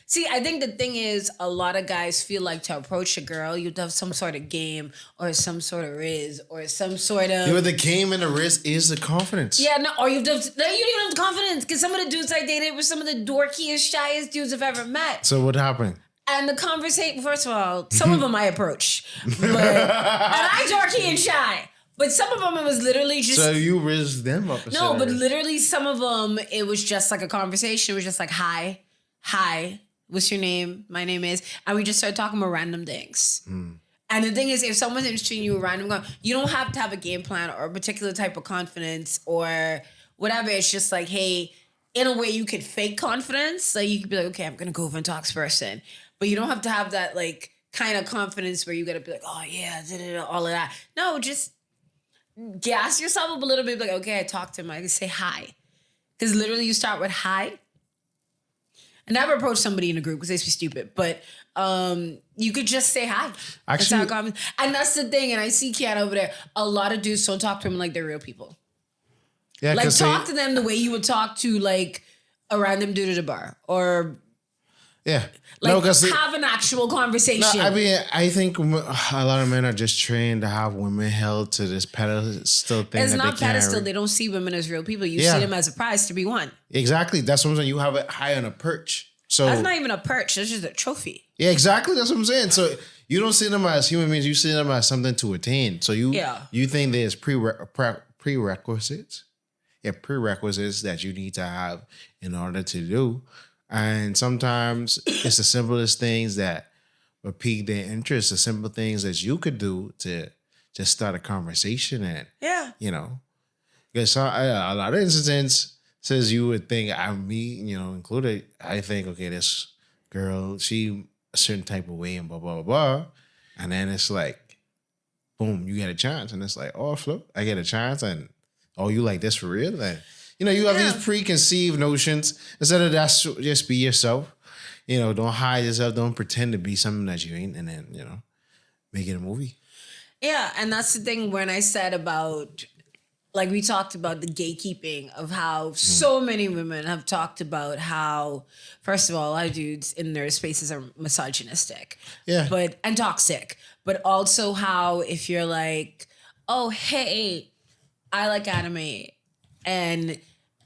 See, I think the thing is, a lot of guys feel like to approach a girl, you have some sort of game or some sort of riz or some sort of... Yeah, but the game and the riz is the confidence. Yeah, no, or you don't even have the confidence, because some of the dudes I dated were some of the dorkiest, shyest dudes I've ever met. So what happened? And the conversation, first of all, some of them I approach. But, and I dorky and shy. But some of them, it was literally just... So you rizzed them up. No, but literally some of them, it was just like a conversation. It was just like, hi, what's your name? My name is... And we just started talking about random things. And the thing is, if someone's interested in you, you don't have to have a game plan or a particular type of confidence or whatever. It's just like, hey, in a way you could fake confidence. Like you could be like, okay, I'm going to go over and talk to this person. But you don't have to have that like kind of confidence where you got to be like, oh yeah, all of that. No, just gas yourself up a little bit. Like, okay, I talked to him. I can say hi. Because literally you start with hi. I never approach somebody in a group because they be stupid. But you could just say hi. Actually, and that's the thing. And I see Kiana over there. A lot of dudes don't talk to them like they're real people. Yeah, like talk to them the way you would talk to like a random dude at a bar or... Yeah. Like, have an actual conversation. No, I mean, I think a lot of men are just trained to have women held to this pedestal thing. It's not pedestal. They don't see women as real people. You see them as a prize to be won. Exactly. That's what I'm saying. You have it high on a perch. So that's not even a perch. That's just a trophy. Yeah, exactly. That's what I'm saying. So you don't see them as human beings. You see them as something to attain. So you think there's prerequisites. Yeah, prerequisites that you need to have in order to do. And sometimes it's the simplest things that will pique their interest, the simple things that you could do to just start a conversation. And, because a lot of instances says you would think, included, I think, okay, this girl, she a certain type of way and blah, blah, blah, blah. And then it's like, boom, you get a chance. And it's like, oh, flip, I get a chance. And, oh, you like this for real? And, you have these preconceived notions. Instead of that, just be yourself. Don't hide yourself. Don't pretend to be something that you ain't. And then, make it a movie. Yeah. And that's the thing when I said about, like we talked about the gatekeeping of how so many women have talked about how, first of all, a lot of dudes in their spaces are misogynistic. Yeah. And toxic. But also how if you're like, oh, hey, I like anime. And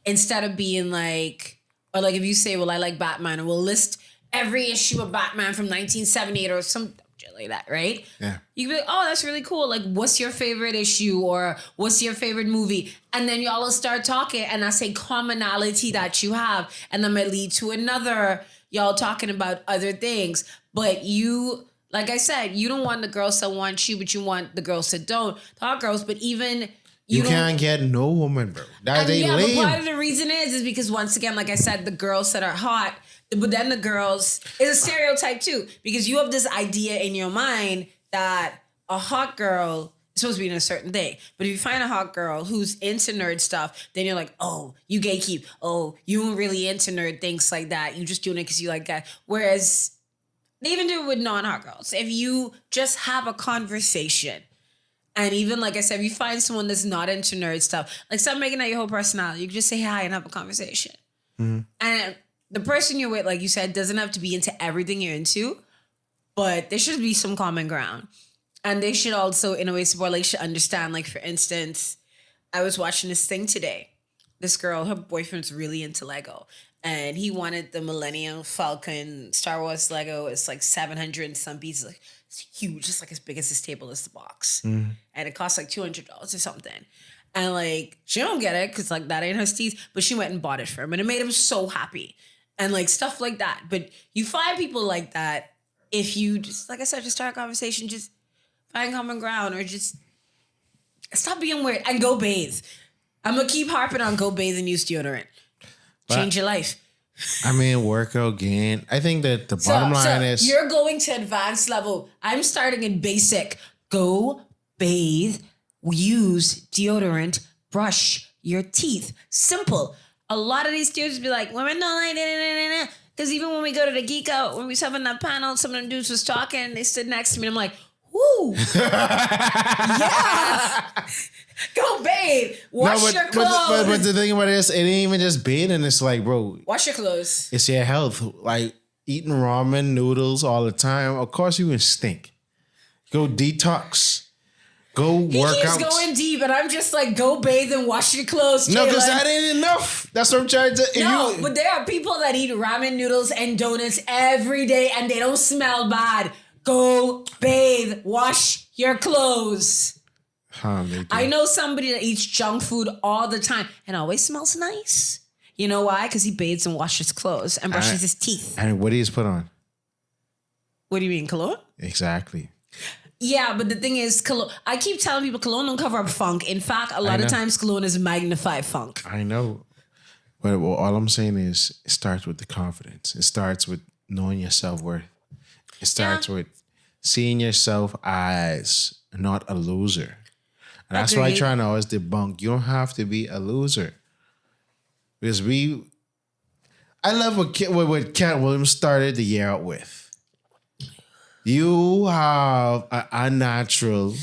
instead of being like, or like if you say, well, I like Batman, and we'll list every issue of Batman from 1978 or some shit like that, right? Yeah. You can be like, oh, that's really cool. Like, what's your favorite issue or what's your favorite movie? And then y'all will start talking, and that's a commonality that you have. And then might lead to another, y'all talking about other things. But you, like I said, you don't want the girls that want you, but you want the girls that don't. The hot girls, but even... You can't get no woman, bro. That they lame. But part of the reason is because once again, like I said, the girls that are hot, but then the girls is a stereotype too, because you have this idea in your mind that a hot girl is supposed to be in a certain thing. But if you find a hot girl who's into nerd stuff, then you're like, oh, you gatekeep. Oh, you weren't really into nerd things like that. You just doing it because you like that. Whereas they even do it with non-hot girls. If you just have a conversation. And even, like I said, if you find someone that's not into nerd stuff, like stop making that your whole personality. You can just say hi and have a conversation. Mm-hmm. And the person you're with, like you said, doesn't have to be into everything you're into, but there should be some common ground. And they should also, in a way, support, like, should understand. Like, for instance, I was watching this thing today. This girl, her boyfriend's really into Lego. And he wanted the Millennium Falcon Star Wars Lego. It's like 700 and some pieces. Like, it's huge. It's like as big as this table is the box. Mm. And it costs like $200 or something. And like, she don't get it because like that ain't her steez. But she went and bought it for him. And it made him so happy. And like stuff like that. But you find people like that if you just, like I said, just start a conversation. Just find common ground or just stop being weird and go bathe. I'm going to keep harping on go bathe and use deodorant. Change your life. I mean, workout gain. I think that the bottom line is you're going to advanced level. I'm starting in basic. Go bathe, use deodorant, brush your teeth. Simple. A lot of these dudes be like, women don't like that. Because even when we go to the Geek Out, when we was having that panel, some of them dudes was talking and they stood next to me and I'm like, whoo. Yeah. Go bathe. Wash your clothes. But the thing about it is, it ain't even just bathing. It's like, bro. Wash your clothes. It's your health. Like eating ramen noodles all the time. Of course you can stink. Go detox. Go work He keeps out. going deep, and I'm just like, go bathe and wash your clothes. No, because Jalen. that ain't enough. That's what I'm trying to. No, but there are people that eat ramen noodles and donuts every day, and they don't smell bad. Go bathe, wash your clothes. I know somebody that eats junk food all the time and always smells nice. You know why? Because he bathes and washes clothes and brushes his teeth. And what do you put on? What do you mean, cologne? Exactly. Yeah, but the thing is, cologne. I keep telling people cologne don't cover up funk. In fact, a lot of times cologne is magnified funk. I know. But all I'm saying is it starts with the confidence. It starts with knowing your self-worth. It starts with seeing yourself as not a loser. And that's why I'm trying to always debunk. You don't have to be a loser. Because I love what Cat Williams started the year out with. You have an unnatural.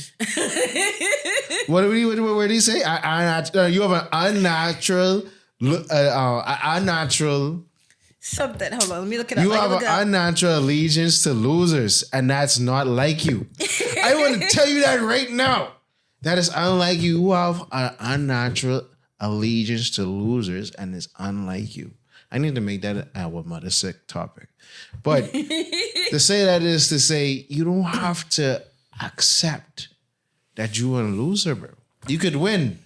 What did he say? You have an unnatural. Unnatural. Something. Hold on. Let me look it up. You have an unnatural allegiance to losers, and that's not like you. I want to tell you that right now. That is unlike you. You have an unnatural allegiance to losers, and it's unlike you. I need to make that an Our Mother Sick topic. But to say that is to say you don't have to accept that you're a loser, bro. You could win.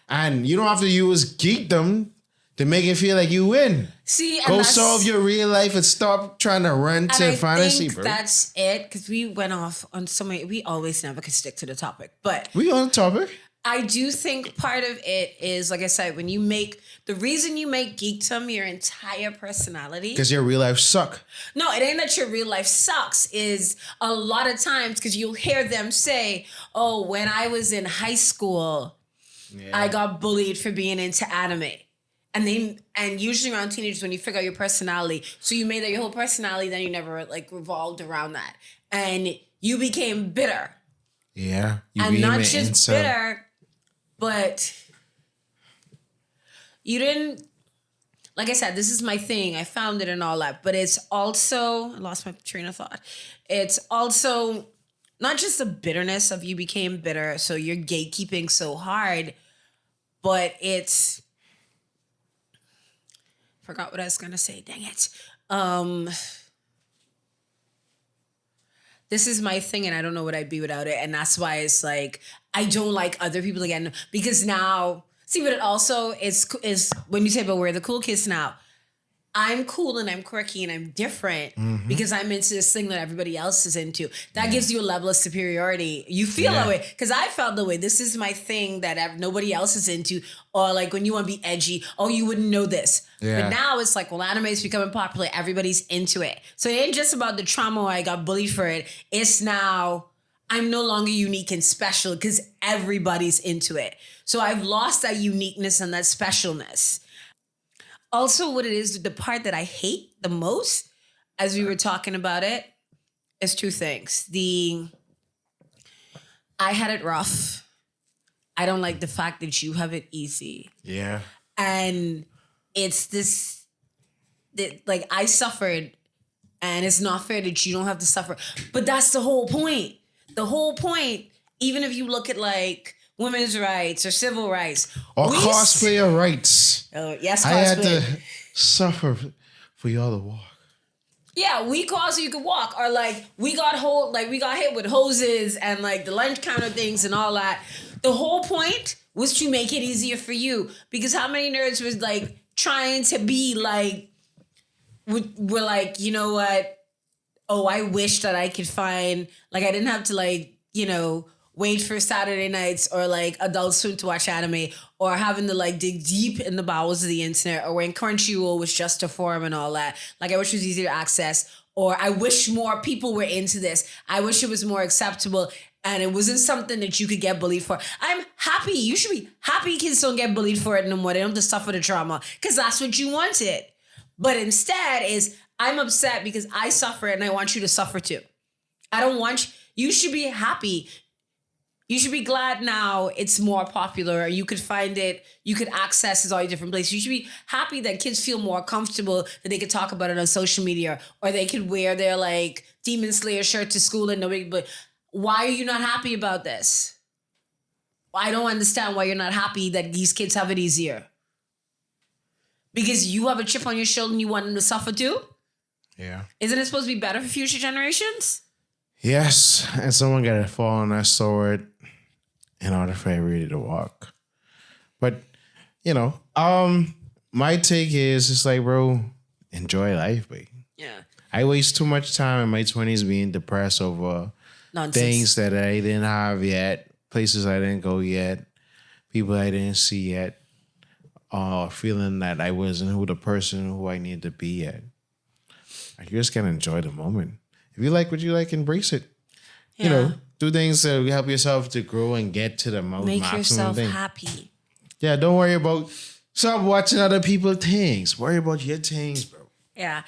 And you don't have to use geekdom to make it feel like you win. See, go solve your real life and stop trying to run to fantasy, bro. That's it, because we went off on so many. We always never could stick to the topic, but we on the topic. I do think part of it is, like I said, when you make the reason you make geekdom your entire personality, because your real life suck. No, it ain't that your real life sucks. Is a lot of times because you'll hear them say, "Oh, when I was in high school, I got bullied for being into anime." And usually around teenagers, when you figure out your personality, so you made that your whole personality, then you never like revolved around that, and you became bitter. Yeah, and not just bitter, but you didn't. Like I said, this is my thing. I found it and all that, but it's also I lost my train of thought. It's also not just the bitterness of you became bitter, so you're gatekeeping so hard, but it's. Forgot what I was gonna say. Dang it. This is my thing and I don't know what I'd be without it. And that's why it's like, I don't like other people again. Because now, see, but it also is when you say, but we're the cool kids now. I'm cool and I'm quirky and I'm different because I'm into this thing that everybody else is into. That gives you a level of superiority. You feel that way. Because I felt the way. This is my thing that nobody else is into. Or like when you want to be edgy, oh, you wouldn't know this. Yeah. But now it's like, well, anime is becoming popular. Everybody's into it. So it ain't just about the trauma where I got bullied for it. It's now I'm no longer unique and special because everybody's into it. So I've lost that uniqueness and that specialness. Also, what it is, the part that I hate the most, as we were talking about it, is two things. I had it rough. I don't like the fact that you have it easy. Yeah. And it's this, like, I suffered, and it's not fair that you don't have to suffer. But that's the whole point. The whole point, even if you look at, like, women's rights or civil rights. Or cosplayer rights. Oh, yes, cosplay. I had to suffer for y'all to walk. Yeah, we caused so you could walk. Or like we got hit with hoses and like the lunch counter things and all that. The whole point was to make it easier for you. Because how many nerds was like trying to be like, we're like, you know what? Oh, I wish that I could find, like I didn't have to like, you know, wait for Saturday nights or like Adult Swim to watch anime, or having to like dig deep in the bowels of the internet, or when Crunchyroll was just a forum and all that. Like I wish it was easier to access, or I wish more people were into this. I wish it was more acceptable and it wasn't something that you could get bullied for. I'm happy. You should be happy kids don't get bullied for it no more. They don't have to suffer the trauma because that's what you wanted. But instead is I'm upset because I suffer and I want you to suffer too. I don't want you should be happy. You should be glad now it's more popular. You could find it. You could access it all different places. You should be happy that kids feel more comfortable that they could talk about it on social media, or they could wear their like Demon Slayer shirt to school and nobody. But why are you not happy about this? I don't understand why you're not happy that these kids have it easier. Because you have a chip on your shoulder and you want them to suffer too? Yeah. Isn't it supposed to be better for future generations? Yes, and someone got to fall on that sword in order for everybody to walk. But, you know, my take is it's like, bro, enjoy life, babe. Yeah. I waste too much time in my 20s being depressed over Nonsense. things that I didn't have yet, places I didn't go yet, people I didn't see yet, feeling that I wasn't the person who I needed to be yet. Like, you just gotta enjoy the moment. If you like what you like, embrace it. Yeah. You know, do things to help yourself to grow and get to the Make maximum yourself thing. happy. Yeah, don't worry about, stop watching other people's things. Worry about your things, bro. Yeah.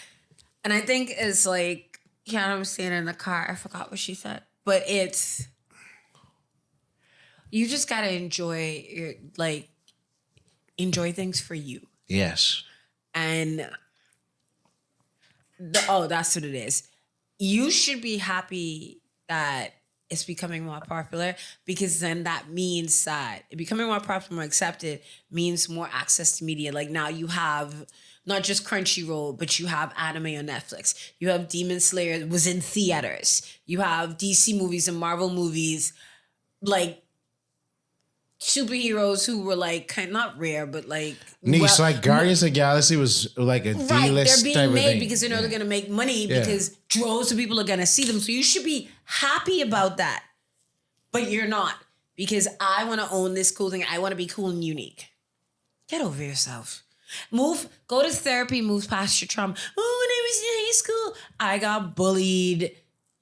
And I think it's like, Kiana was saying in the car, I forgot what she said, but it's, you just gotta enjoy things for you. Yes. And that's what it is. You should be happy that it's becoming more popular, because then that means that it becoming more popular, more accepted, means more access to media. Like now you have not just Crunchyroll, but you have anime on Netflix. You have Demon Slayer was in theaters. You have DC movies and Marvel movies, like superheroes who were like kind of not rare, but like Niche, like Guardians of the Galaxy was like a right, D-list they're type being of made thing. because they know they're gonna make money Yeah. because droves of people are gonna see them. So you should be happy about that, but you're not, because I want to own this cool thing. I want to be cool and unique. Get over yourself. Go to therapy. Move past your trauma. Oh, when I was in high school, I got bullied.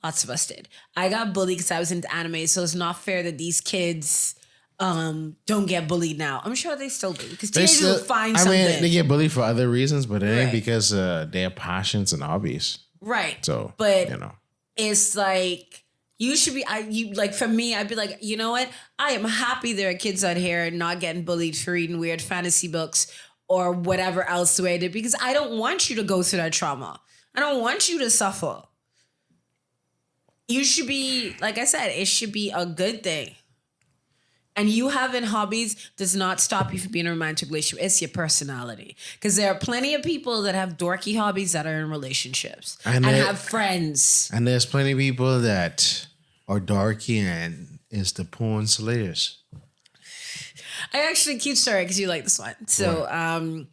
Lots of us did. I got bullied because I was into anime. So it's not fair that these kids don't get bullied now. I'm sure they still do, because teenagers will find something. I mean, they get bullied for other reasons, but it ain't Right. because their passions and hobbies. Right. So, but you know, it's like you should be. For me, I'd be like, you know what? I am happy there are kids out here not getting bullied for reading weird fantasy books or whatever else the way they did, because I don't want you to go through that trauma. I don't want you to suffer. You should be, like I said, it should be a good thing. And you having hobbies does not stop you from being in a romantic relationship. It's your personality. Because there are plenty of people that have dorky hobbies that are in relationships and have friends. And there's plenty of people that are darky and is the porn slayers. I actually, cute story, because you like this one. So,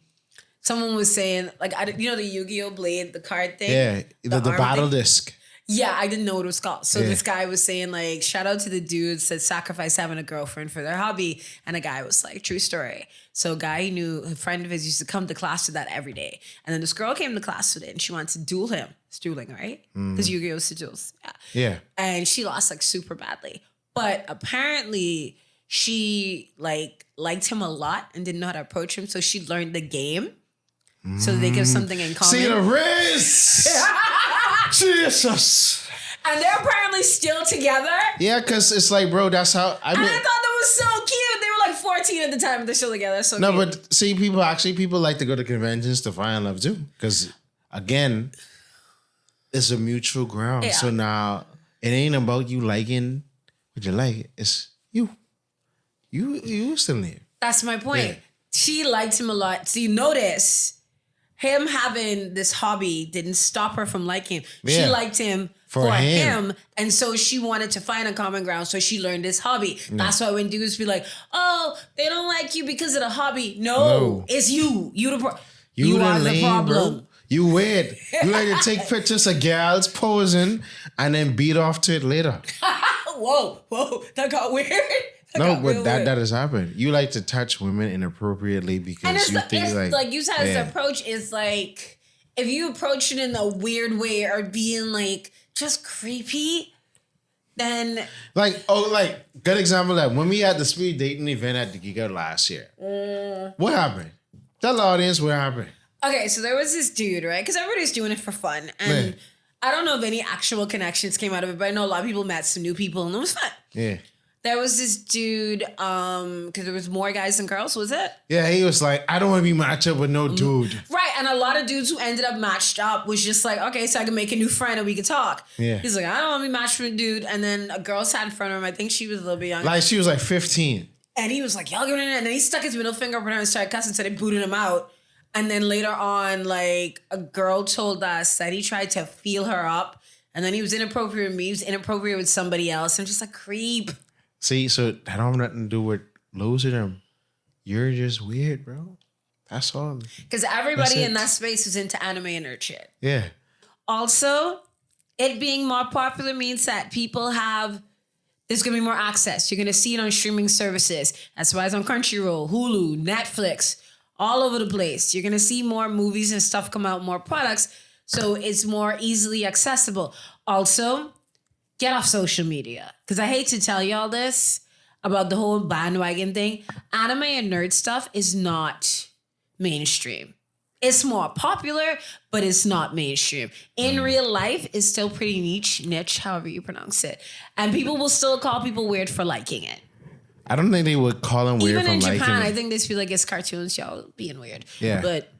someone was saying, like, you know the Yu-Gi-Oh! Blade, the card thing? Yeah, the arm battle thing? disc. Yeah, I didn't know what it was called. So Yeah. this guy was saying, like, shout out to the dudes that sacrifice having a girlfriend for their hobby. And a guy was like, true story. So a guy he knew, a friend of his, used to come to class with that every day. And then this girl came to class with it and she wanted to duel him. It's dueling, right? Because Yu-Gi-Oh! is to duels. Yeah. Yeah. And she lost like super badly. But apparently she liked him a lot and didn't know how to approach him. So she learned the game so they give something in common. See the wrist. Jesus. And they're apparently still together. Yeah, because it's like, bro, that's how I And mean. I thought that was so cute. They were like 14 at the time, but they're still together. So No, cute. but see, people like to go to conventions to find love too. Because again, it's a mutual ground. Yeah. So now it ain't about you liking what you like. It's you. You still need. That's my point. Yeah. She liked him a lot. So you notice him having this hobby didn't stop her from liking him. She Yeah. liked him for him. And so she wanted to find a common ground. So she learned this hobby. That's why when dudes be like, oh, they don't like you because of the hobby. No. It's you. You are the problem. Bro. You weird. You like to take pictures of gals posing and then beat off to it later. whoa, that got weird. That has happened. You like to touch women inappropriately because you think like you said, his approach is like if you approach it in a weird way or being like just creepy, then like good example that when we had the speed dating event at the Giga last year, what happened? Tell the audience what happened. Okay, so there was this dude, right? Because everybody's doing it for fun, and I don't know if any actual connections came out of it, but I know a lot of people met some new people, and it was fun. Yeah. There was this dude, because there was more guys than girls, was it? Yeah, he was like, I don't want to be matched up with no dude. Right, and a lot of dudes who ended up matched up was just like, okay, so I can make a new friend and we can talk. Yeah. He's like, I don't want to be matched with a dude. And then a girl sat in front of him. I think she was a little bit younger. Like, she was like 15. And he was like, y'all get in there. And then he stuck his middle finger up at her and started cussing, so they booted him out. And then later on, like, a girl told us that he tried to feel her up. And then he was inappropriate with me. He was inappropriate with somebody else. I'm just like, creep. See, so that don't have nothing to do with losing them. You're just weird, bro. That's all. Because everybody in that space was into anime and nerd shit. Yeah. Also, it being more popular means that people there's going to be more access. You're going to see it on streaming services. That's why it's on Crunchyroll, Hulu, Netflix, all over the place. You're going to see more movies and stuff come out, more products. So it's more easily accessible. Also, get off social media. Because I hate to tell y'all this about the whole bandwagon thing. Anime and nerd stuff is not mainstream. It's more popular, but it's not mainstream. In real life, it's still pretty niche, however you pronounce it. And people will still call people weird for liking it. I don't think they would call them weird Even in for Japan, liking I think they feel like it's cartoons, y'all being weird. Yeah. But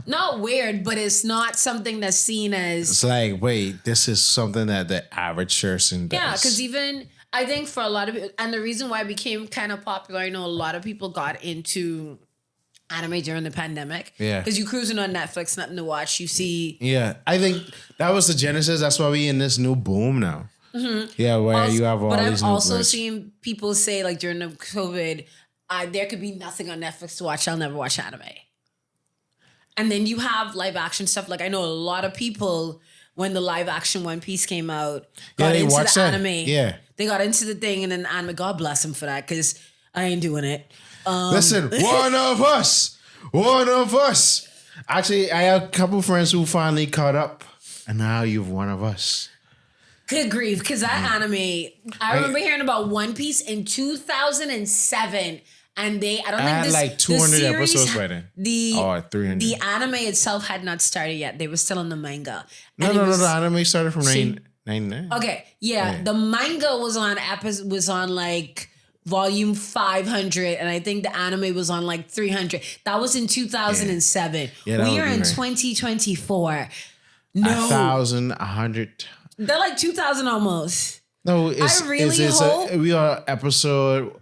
not weird, but it's not something that's seen as... It's like, wait, this is something that the average person does. Yeah, because even, I think for a lot of people, and the reason why it became kind of popular, I know a lot of people got into anime during the pandemic. Yeah. Because you cruising on Netflix, nothing to watch, you see... Yeah, I think that was the genesis. That's why we in this new boom now. Mm-hmm. Yeah, where you have all these new I've also words. seen people say, like, during the COVID, there could be nothing on Netflix to watch. I'll never watch anime. And then you have live action stuff. Like, I know a lot of people, when the live action One Piece came out, got into the anime. Yeah. They got into the thing, and then anime, God bless them for that, because I ain't doing it. Listen, one of us. Actually, I have a couple friends who finally caught up, and now you've one of us. Good grief, because that anime, I remember hearing about One Piece in 2007. And I had think like 200 episodes by then. Or 300. The anime itself had not started yet. They were still in the manga. No, the anime started from 99. Okay, yeah. The manga was on like volume 500, and I think the anime was on like 300. That was in 2007. Yeah, we are in 2024. No. 1,000, 100. They're like 2,000 almost. No, hope. We are episode...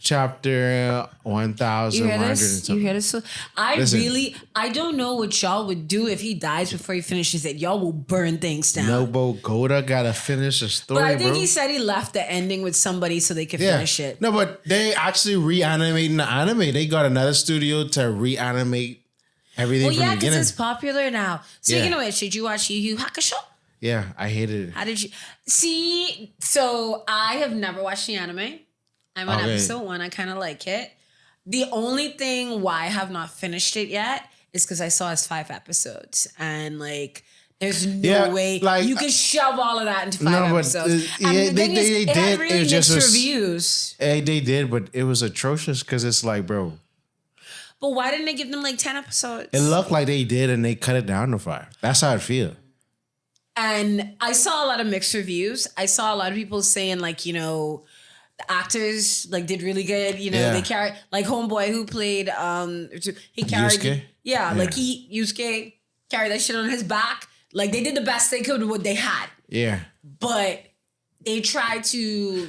Chapter 1,100. You hear this? I don't know what y'all would do if he dies before he finishes it. Y'all will burn things down. Nobuo Goda gotta finish the story, but I think bro. he said he left the ending with somebody so they could finish it. No, but they actually reanimating the anime. They got another studio to reanimate everything from the beginning. Because it's popular now. Speaking of which, did you watch Yu Yu Hakusho? Yeah, I hated it. How did you see? So I have never watched the anime. I'm on episode 1. I kind of like it. The only thing why I have not finished it yet is because I saw it's 5 episodes. And like, there's no way you can shove all of that into 5 episodes. They did. It had really It just mixed was, reviews. They did, but it was atrocious because it's like, bro. But why didn't they give them like 10 episodes? It looked like they did and they cut it down to 5. That's how I feel. And I saw a lot of mixed reviews. I saw a lot of people saying like, you know, the actors like did really good. You know, they carried like Homeboy who played he carried Yusuke? Like Yusuke carried that shit on his back. Like they did the best they could with what they had. Yeah. But they tried to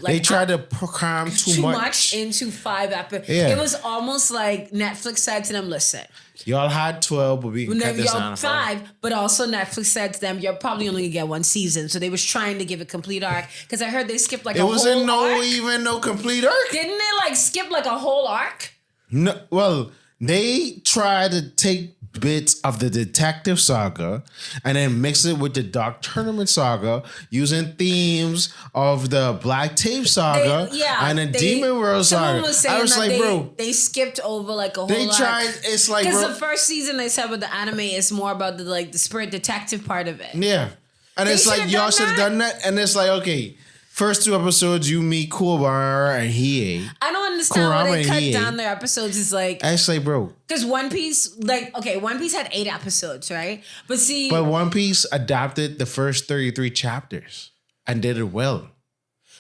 cram too much into 5 episodes. Yeah. It was almost like Netflix said to them, listen. Y'all had 12, but we can cut this down to 5. But also Netflix said to them, you're probably only gonna get 1 season. So they was trying to give a complete arc. Because I heard they skipped like a whole arc. It wasn't even no complete arc. Didn't they like skip like a whole arc? No, well, they try to take bits of the Detective Saga and then mix it with the Dark Tournament Saga using themes of the Black Tape Saga and the Demon World Saga. I was like, bro, they skipped over like a whole they lot. tried. It's like, because the first season they said with the anime is more about the spirit detective part of it. Yeah, and it's like y'all should have done that. And it's like, okay, first 2 episodes you meet Kuwabara and Hiei. I don't understand why they cut down their episodes. It's like, actually, bro, because One Piece, One Piece had 8 episodes, right? But One Piece adapted the first 33 chapters and did it well.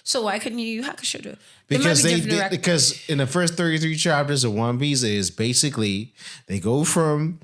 So why couldn't Yu Yu Hakusho do it? Because in the first 33 chapters of One Piece is basically they go from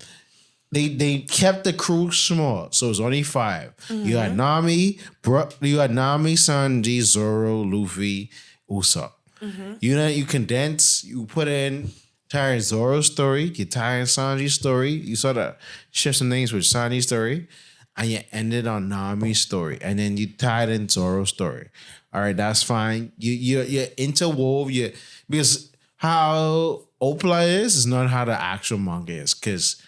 they kept the crew small, so it was only 5. Mm-hmm. You had Nami, Sanji, Zoro, Luffy, Usopp. Mm-hmm. You condense, you put in entire Zoro's story, you tie in Sanji's story, you sort of shift some things with Sanji's story, and you ended on Nami's story, and then you tied in Zoro's story. All right, that's fine. You interwove because how Opla is not how the actual manga is, because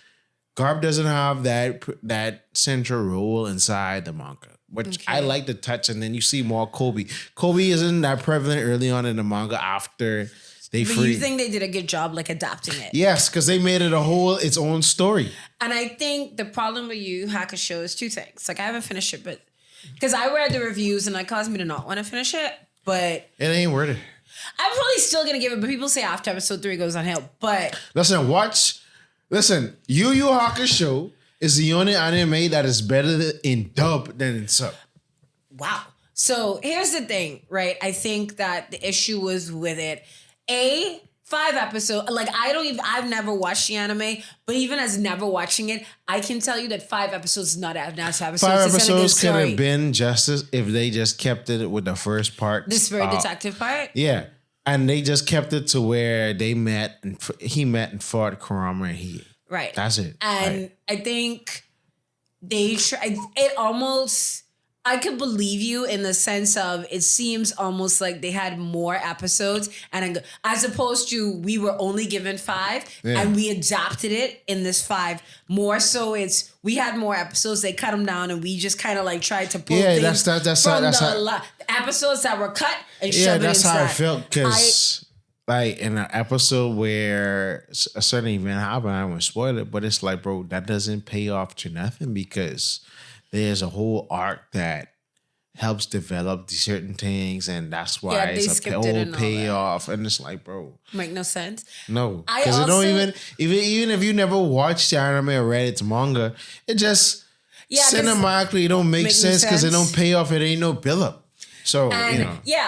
Garp doesn't have that central role inside the manga, which I like to touch. And then you see more Kobe. Kobe isn't that prevalent early on in the manga after they free. But you think they did a good job adapting it? Yes, because they made it its own story. And I think the problem with Yu Yu Hakusho is 2 things. I haven't finished it, but because I read the reviews and it caused me to not want to finish it, but it ain't worth it. I'm probably still gonna give it, but people say after episode 3 goes on hill. But Listen, Yu Yu Hakusho is the only anime that is better in dub than in sub. Wow. So here's the thing, right? I think that the issue was with it. 5 episodes. I've never watched the anime, but even as never watching it, I can tell you that 5 episodes is not enough episodes. 5 episodes could have been justice if they just kept it with the first part. The spirit detective part? Yeah. And they just kept it to where they met and he met and fought Kurama and he. Right. That's it. And I think they tried. It almost, I could believe you in the sense of it seems almost like they had more episodes, and as opposed to we were only given 5 and we adapted it in this 5 more. So we had more episodes. They cut them down, and we just kind of tried to pull things from the episodes that were cut and shove it inside. That's how I felt, because in an episode where a certain event happened, I won't spoil it, but it's bro, that doesn't pay off to nothing, because there's a whole arc that helps develop these certain things, and that's why it's a whole payoff. And it's bro, make no sense. No, because it don't even if you never watched the anime or read its manga, it just cinematically it don't make sense because it don't pay off. It ain't no build up. So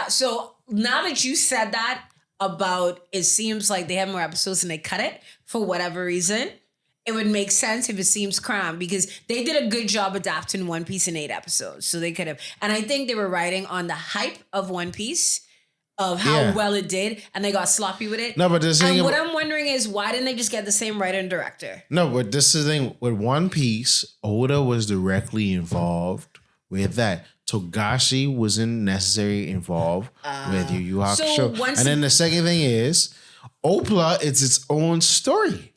So now that you said that about, it seems like they have more episodes and they cut it for whatever reason. It would make sense if it seems cramped, because they did a good job adapting One Piece in 8 episodes. So they could have, and I think they were riding on the hype of One Piece, of how well it did, and they got sloppy with it. No, but what I'm wondering is, why didn't they just get the same writer and director? No, but this is the thing with One Piece. Oda was directly involved with that. Togashi wasn't necessarily involved with Yu Yu Hakusho. And then the second thing is, Opla, it's its own story.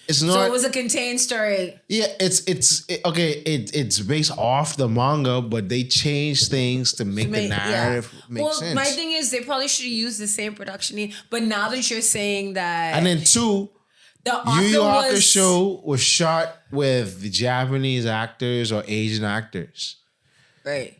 It's not. So it was a contained story. Yeah, it's based off the manga, but they changed things to make the narrative make sense. My thing is, they probably should have used the same production. But now that you're saying that, and then 2, Yu Yu Hakusho was shot with the Japanese actors or Asian actors. Right.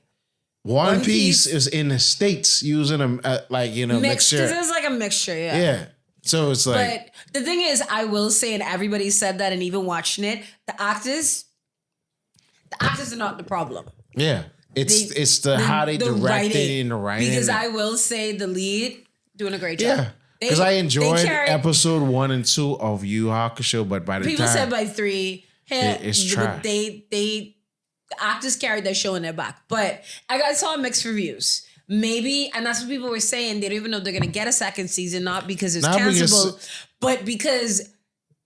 One Piece is in the States using a mixture. Because it's like a mixture, Yeah. So it's But the thing is, I will say, and everybody said that, and even watching it, the actors are not the problem. Yeah. It's how they direct it in the writing. Because I will say the lead doing a great job. Yeah. Because I enjoyed episode 1 and 2 of Yu Yu Hakusho, but by the people time said by 3, it's trash. The actors carried their show in their back. But I saw mixed reviews. Maybe, and that's what people were saying. They don't even know if they're going to get a second season, not because it's cancelable, but because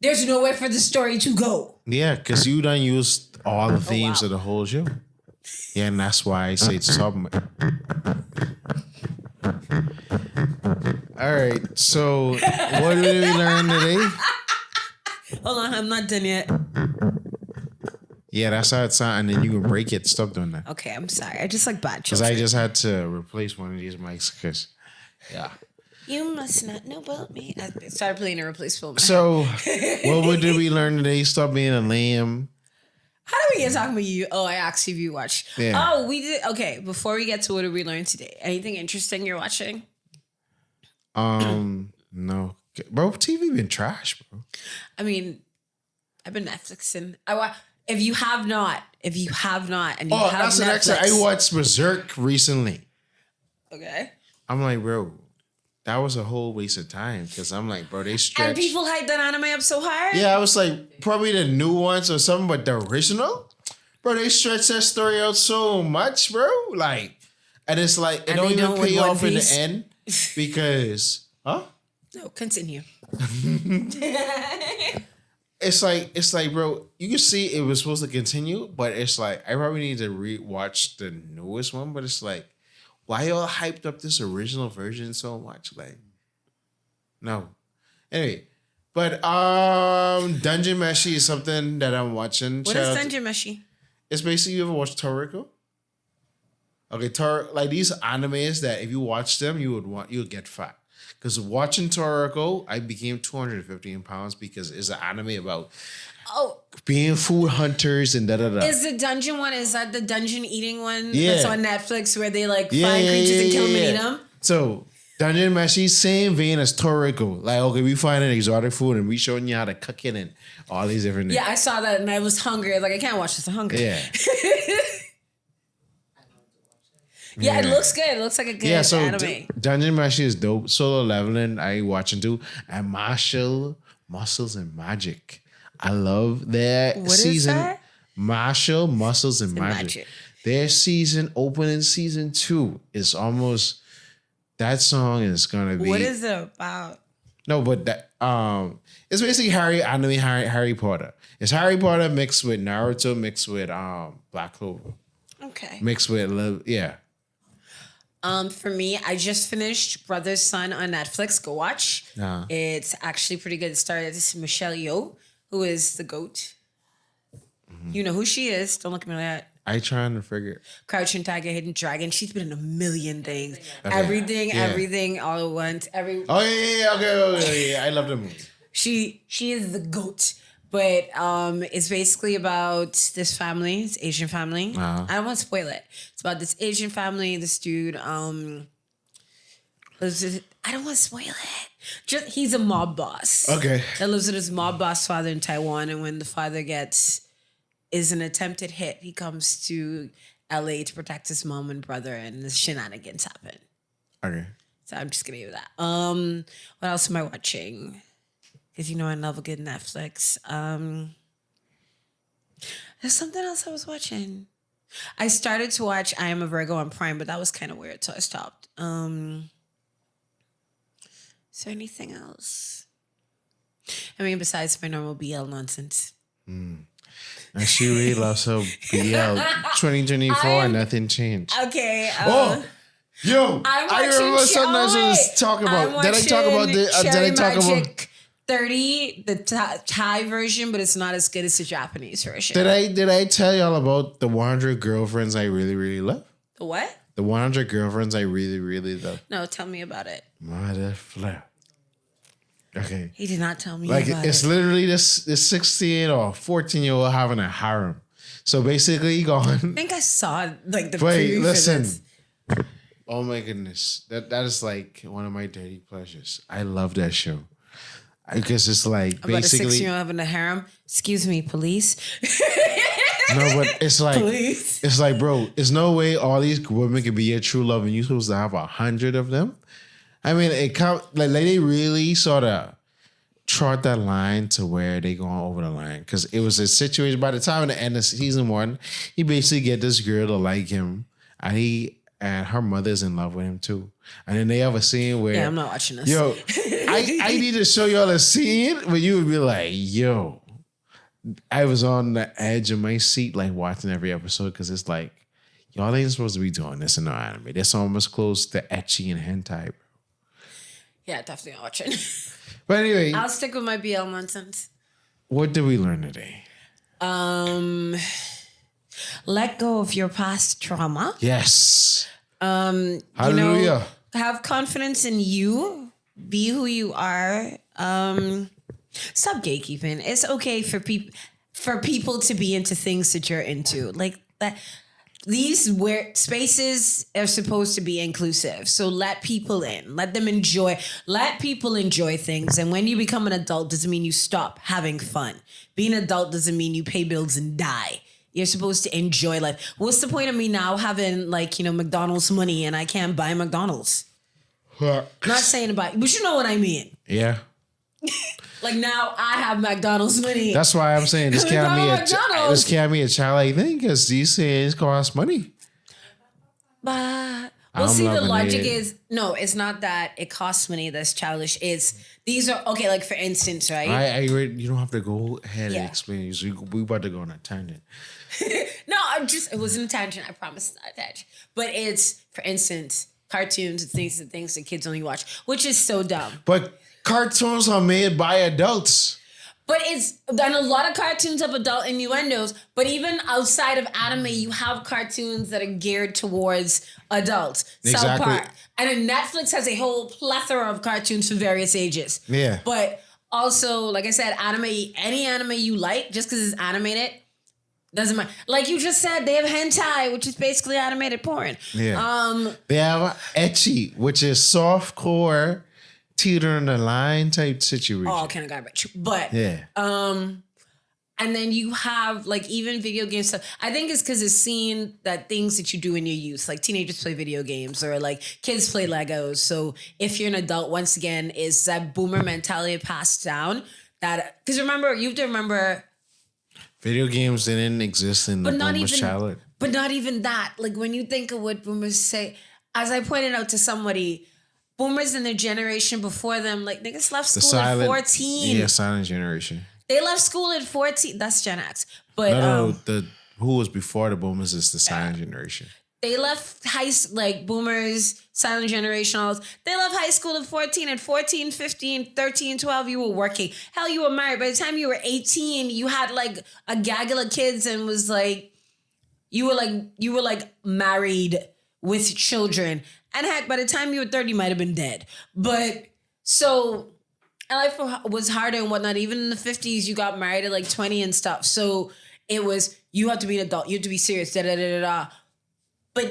there's nowhere for the story to go. Yeah, because you done used all the themes of the whole show. Yeah, and that's why I say it's top. All right, so what did we learn today? Hold on, I'm not done yet. Yeah, that's how it sounds. And then you can break it. Stop doing that. Okay, I'm sorry. I just like bad Because children. I just had to replace one of these mics. Because, yeah. You must not know about me. I started playing a replaceable. So, what did we learn today? Stop being a lamb. How did we get talking about you? Oh, I asked you if you watched. Yeah. Oh, we did. Okay, before we get to what did we learn today? Anything interesting you're watching? No. Bro, TV been trash, bro. I mean, I've been Netflixing. If you have not, and you have That's the next thing. Netflix. I watched Berserk recently. Okay. I'm like, bro, that was a whole waste of time. Because I'm like, bro, they stretch. And people hype that anime up so hard. Yeah, I was like, probably the new ones or something, but the original, bro, they stretch that story out so much, bro. Like, and it's like, it And don't they even don't with pay One off in the Piece. end because, huh? No, continue. It's like, bro, you can see it was supposed to continue, but it's like, I probably need to re-watch the newest one, but it's like, why y'all hyped up this original version so much? Like, no. Anyway, but Dungeon Meshi is something that I'm watching. What is Dungeon Meshi? It's basically, you ever watch Toriko? Okay, like these animes that if you watch them, you would get fat. Because watching Toriko, I became 215 pounds because it's an anime about being food hunters and da-da-da. Is the dungeon one, is that the dungeon eating one Yeah. that's on Netflix where they like find creatures and kill them and eat them? So, Dungeon Meshi, same vein as Toriko. Like, okay, we find an exotic food and we showing you how to cook it and all these different things. Yeah, I saw that and I was hungry. I was like, I can't watch this. I'm hungry. Yeah. Yeah, it looks good. It looks like a good Yeah, so anime. Dungeon Meshi is dope. Solo Leveling, I watching too. And Martial, Muscles and Magic. I love their What is season. that? Martial, Muscles and Magic. Magic. Their season opening season 2 is almost, that song is gonna be. What is it about? No, but that it's basically Harry Potter. It's Harry Potter mixed with Naruto, mixed with Black Clover, Okay. mixed with yeah. For me, I just finished Brother's Son on Netflix. Go watch. Uh-huh. It's actually pretty good. It started this Michelle Yeoh, who is the GOAT. Mm-hmm. You know who she is. Don't look at me like that. I trying to figure. Crouching Tiger, Hidden Dragon. She's been in a million things. Okay. Everything, all at once. Oh yeah, okay, I love the movie. She is the GOAT. But it's basically about this family, it's Asian family. Uh-huh. I don't want to spoil it. It's about this Asian family, this dude, I don't want to spoil it. He's a mob boss. Okay. That lives with his mob boss father in Taiwan. And when the father is an attempted hit, he comes to LA to protect his mom and brother, and the shenanigans happen. Okay. So I'm just gonna give you that. What else am I watching? Because you know I love a good Netflix. There's something else I was watching. I started to watch I Am a Virgo on Prime, but that was kind of weird, so I stopped. Is there anything else? I mean, besides my normal BL nonsense. And she really loves her BL 2024 and nothing changed. Okay. Yo, I'm I remember watching something I was just talking about. Did I talk about the? Did I talk about? 30, the Thai version, but it's not as good as the Japanese version. Did I tell y'all about the 100 girlfriends I really, really love? The what? The 100 girlfriends I really, really love. No, tell me about it. Mother flip. Okay. He did not tell me Like about it's it. literally this 16 or 14-year-old having a harem. So basically I gone. think I saw like the Wait, preview for listen. this. Oh my goodness. That is like one of my dirty pleasures. I love that show. Because it's like About a basically 16-year-old having a harem. Excuse me, police. no, but it's like Police. it's like, bro, there's no way all these women can be your true love and you're supposed to have 100 of them. I mean, it like they really sort of trot that line to where they going over the line because it was a situation. By the time of the end of season 1, he basically get this girl to like him, and her mother's in love with him too. And then they have a scene where Yeah, I'm not watching this. yo, I need to show y'all a scene where you would be like, yo, I was on the edge of my seat like watching every episode because it's like, y'all ain't supposed to be doing this in no anime. That's almost close to ecchi and hentai, bro. Yeah, definitely not watching. But anyway, I'll stick with my BL nonsense. What did we learn today? Let go of your past trauma. Yes. Hallelujah. You know, have confidence in you. Be who you are. Stop gatekeeping. It's okay for people to be into things that you're into. Like that. These spaces are supposed to be inclusive. So let people in. Let them enjoy. Let people enjoy things. And when you become an adult, doesn't mean you stop having fun. Being an adult doesn't mean you pay bills and die. You're supposed to enjoy life. What's the point of me now having McDonald's money and I can't buy McDonald's? Not saying about, but you know what I mean. Yeah. Like now I have McDonald's money. That's why I'm saying this can't be a childlike thing because these things cost money. But the logic is no, it's not that it costs money that's childish. These are okay. Like for instance, right? I agree. You don't have to go ahead and explain. We about to go on a tangent. No, it wasn't a tangent. I promise it's not a tangent. But it's for instance cartoons and things that kids only watch, which is so dumb. But cartoons are made by adults. But it's done a lot of cartoons have adult innuendos, but even outside of anime, you have cartoons that are geared towards adults. Exactly. South Park. And then Netflix has a whole plethora of cartoons for various ages. Yeah. But also, like I said, any anime you like, just because it's animated, doesn't matter. Like you just said, they have hentai, which is basically animated porn. Yeah. They have ecchi, which is softcore, teetering the line type situation. Oh, kind of garbage. But yeah. And then you have like even video game stuff. I think it's because it's seen that things that you do in your youth, like teenagers play video games or like kids play Legos. So if you're an adult, once again, is that boomer mentality passed down? That because you have to remember. Video games didn't exist in the boomer's childhood. But not even that. Like when you think of what boomers say, as I pointed out to somebody, boomers in their generation before them, like niggas left school at 14. Yeah, silent generation. They left school at 14. That's Gen X. But who was before the boomers is the silent generation. They left boomers, silent generationals. They left high school at 14. At 14, 15, 13, 12, you were working. Hell, you were married. By the time you were 18, you had like a gaggle of kids and was like, you were married with children. And heck, by the time you were 30, you might have been dead. But so life was harder and whatnot. Even in the 50s, you got married at like 20 and stuff. So it was, you have to be an adult. You have to be serious, da-da-da-da-da. But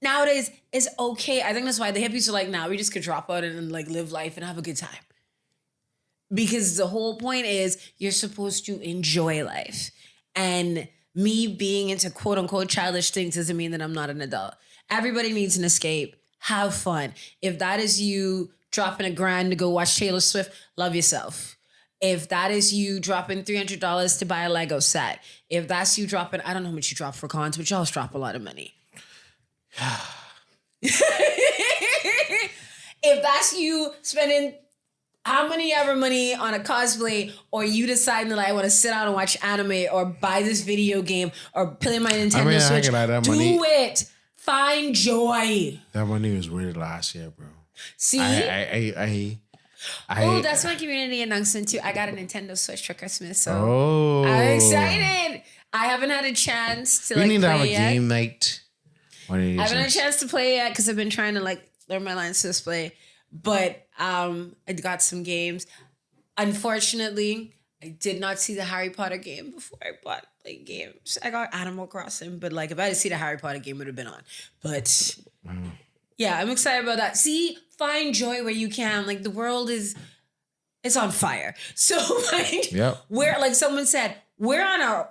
nowadays, it's okay. I think that's why the hippies are like, nah, we just could drop out and like live life and have a good time. Because the whole point is you're supposed to enjoy life. And me being into quote unquote childish things doesn't mean that I'm not an adult. Everybody needs an escape. Have fun. If that is you dropping $1,000 to go watch Taylor Swift, love yourself. If that is you dropping $300 to buy a Lego set, if that's you dropping, I don't know how much you drop for cons, but y'all drop a lot of money. If that's you spending how many ever money on a cosplay, or you deciding that I want to sit down and watch anime or buy this video game or play my Nintendo Switch, do it. Find joy. That money was weird last year, bro. See? That's my community announcement too. I got a Nintendo Switch for Christmas, so I'm excited. I haven't had a chance to we need to have a yet. game night. I haven't had a chance to play yet because I've been trying to learn my lines to display. But I got some games. Unfortunately, I did not see the Harry Potter game before I bought games. I got Animal Crossing, but if I had seen the Harry Potter game, it would have been on. But yeah, I'm excited about that. See, find joy where you can. The world it's on fire. So we're like someone said, we're on a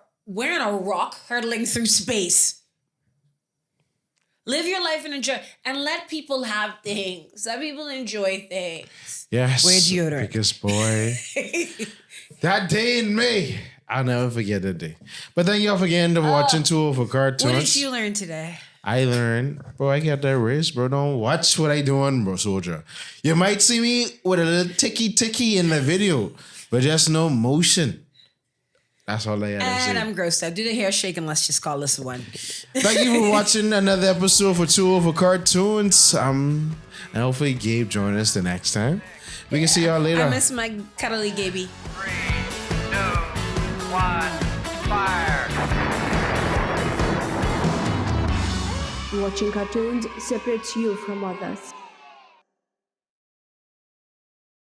rock hurtling through space. Live your life and enjoy, and let people have things. Let people enjoy things. Yes. Wear deodorant. Because boy, that day in May, I'll never forget that day. But then y'all forgetting to watching Tool for cartoons. What did you learn today? I learned, bro, I got that wrist, bro. Don't watch what I doing, bro, soldier. You might see me with a little ticky in the video, but just no motion. That's all I gotta say. And I'm grossed out. Do the hair shake and let's just call this one. Thank you for watching another episode for Tool for Cartoons. And hopefully Gabe join us the next time. We can see y'all later. I miss my cuddly Gaby. 3, 2, one, fire! Watching cartoons separates you from others.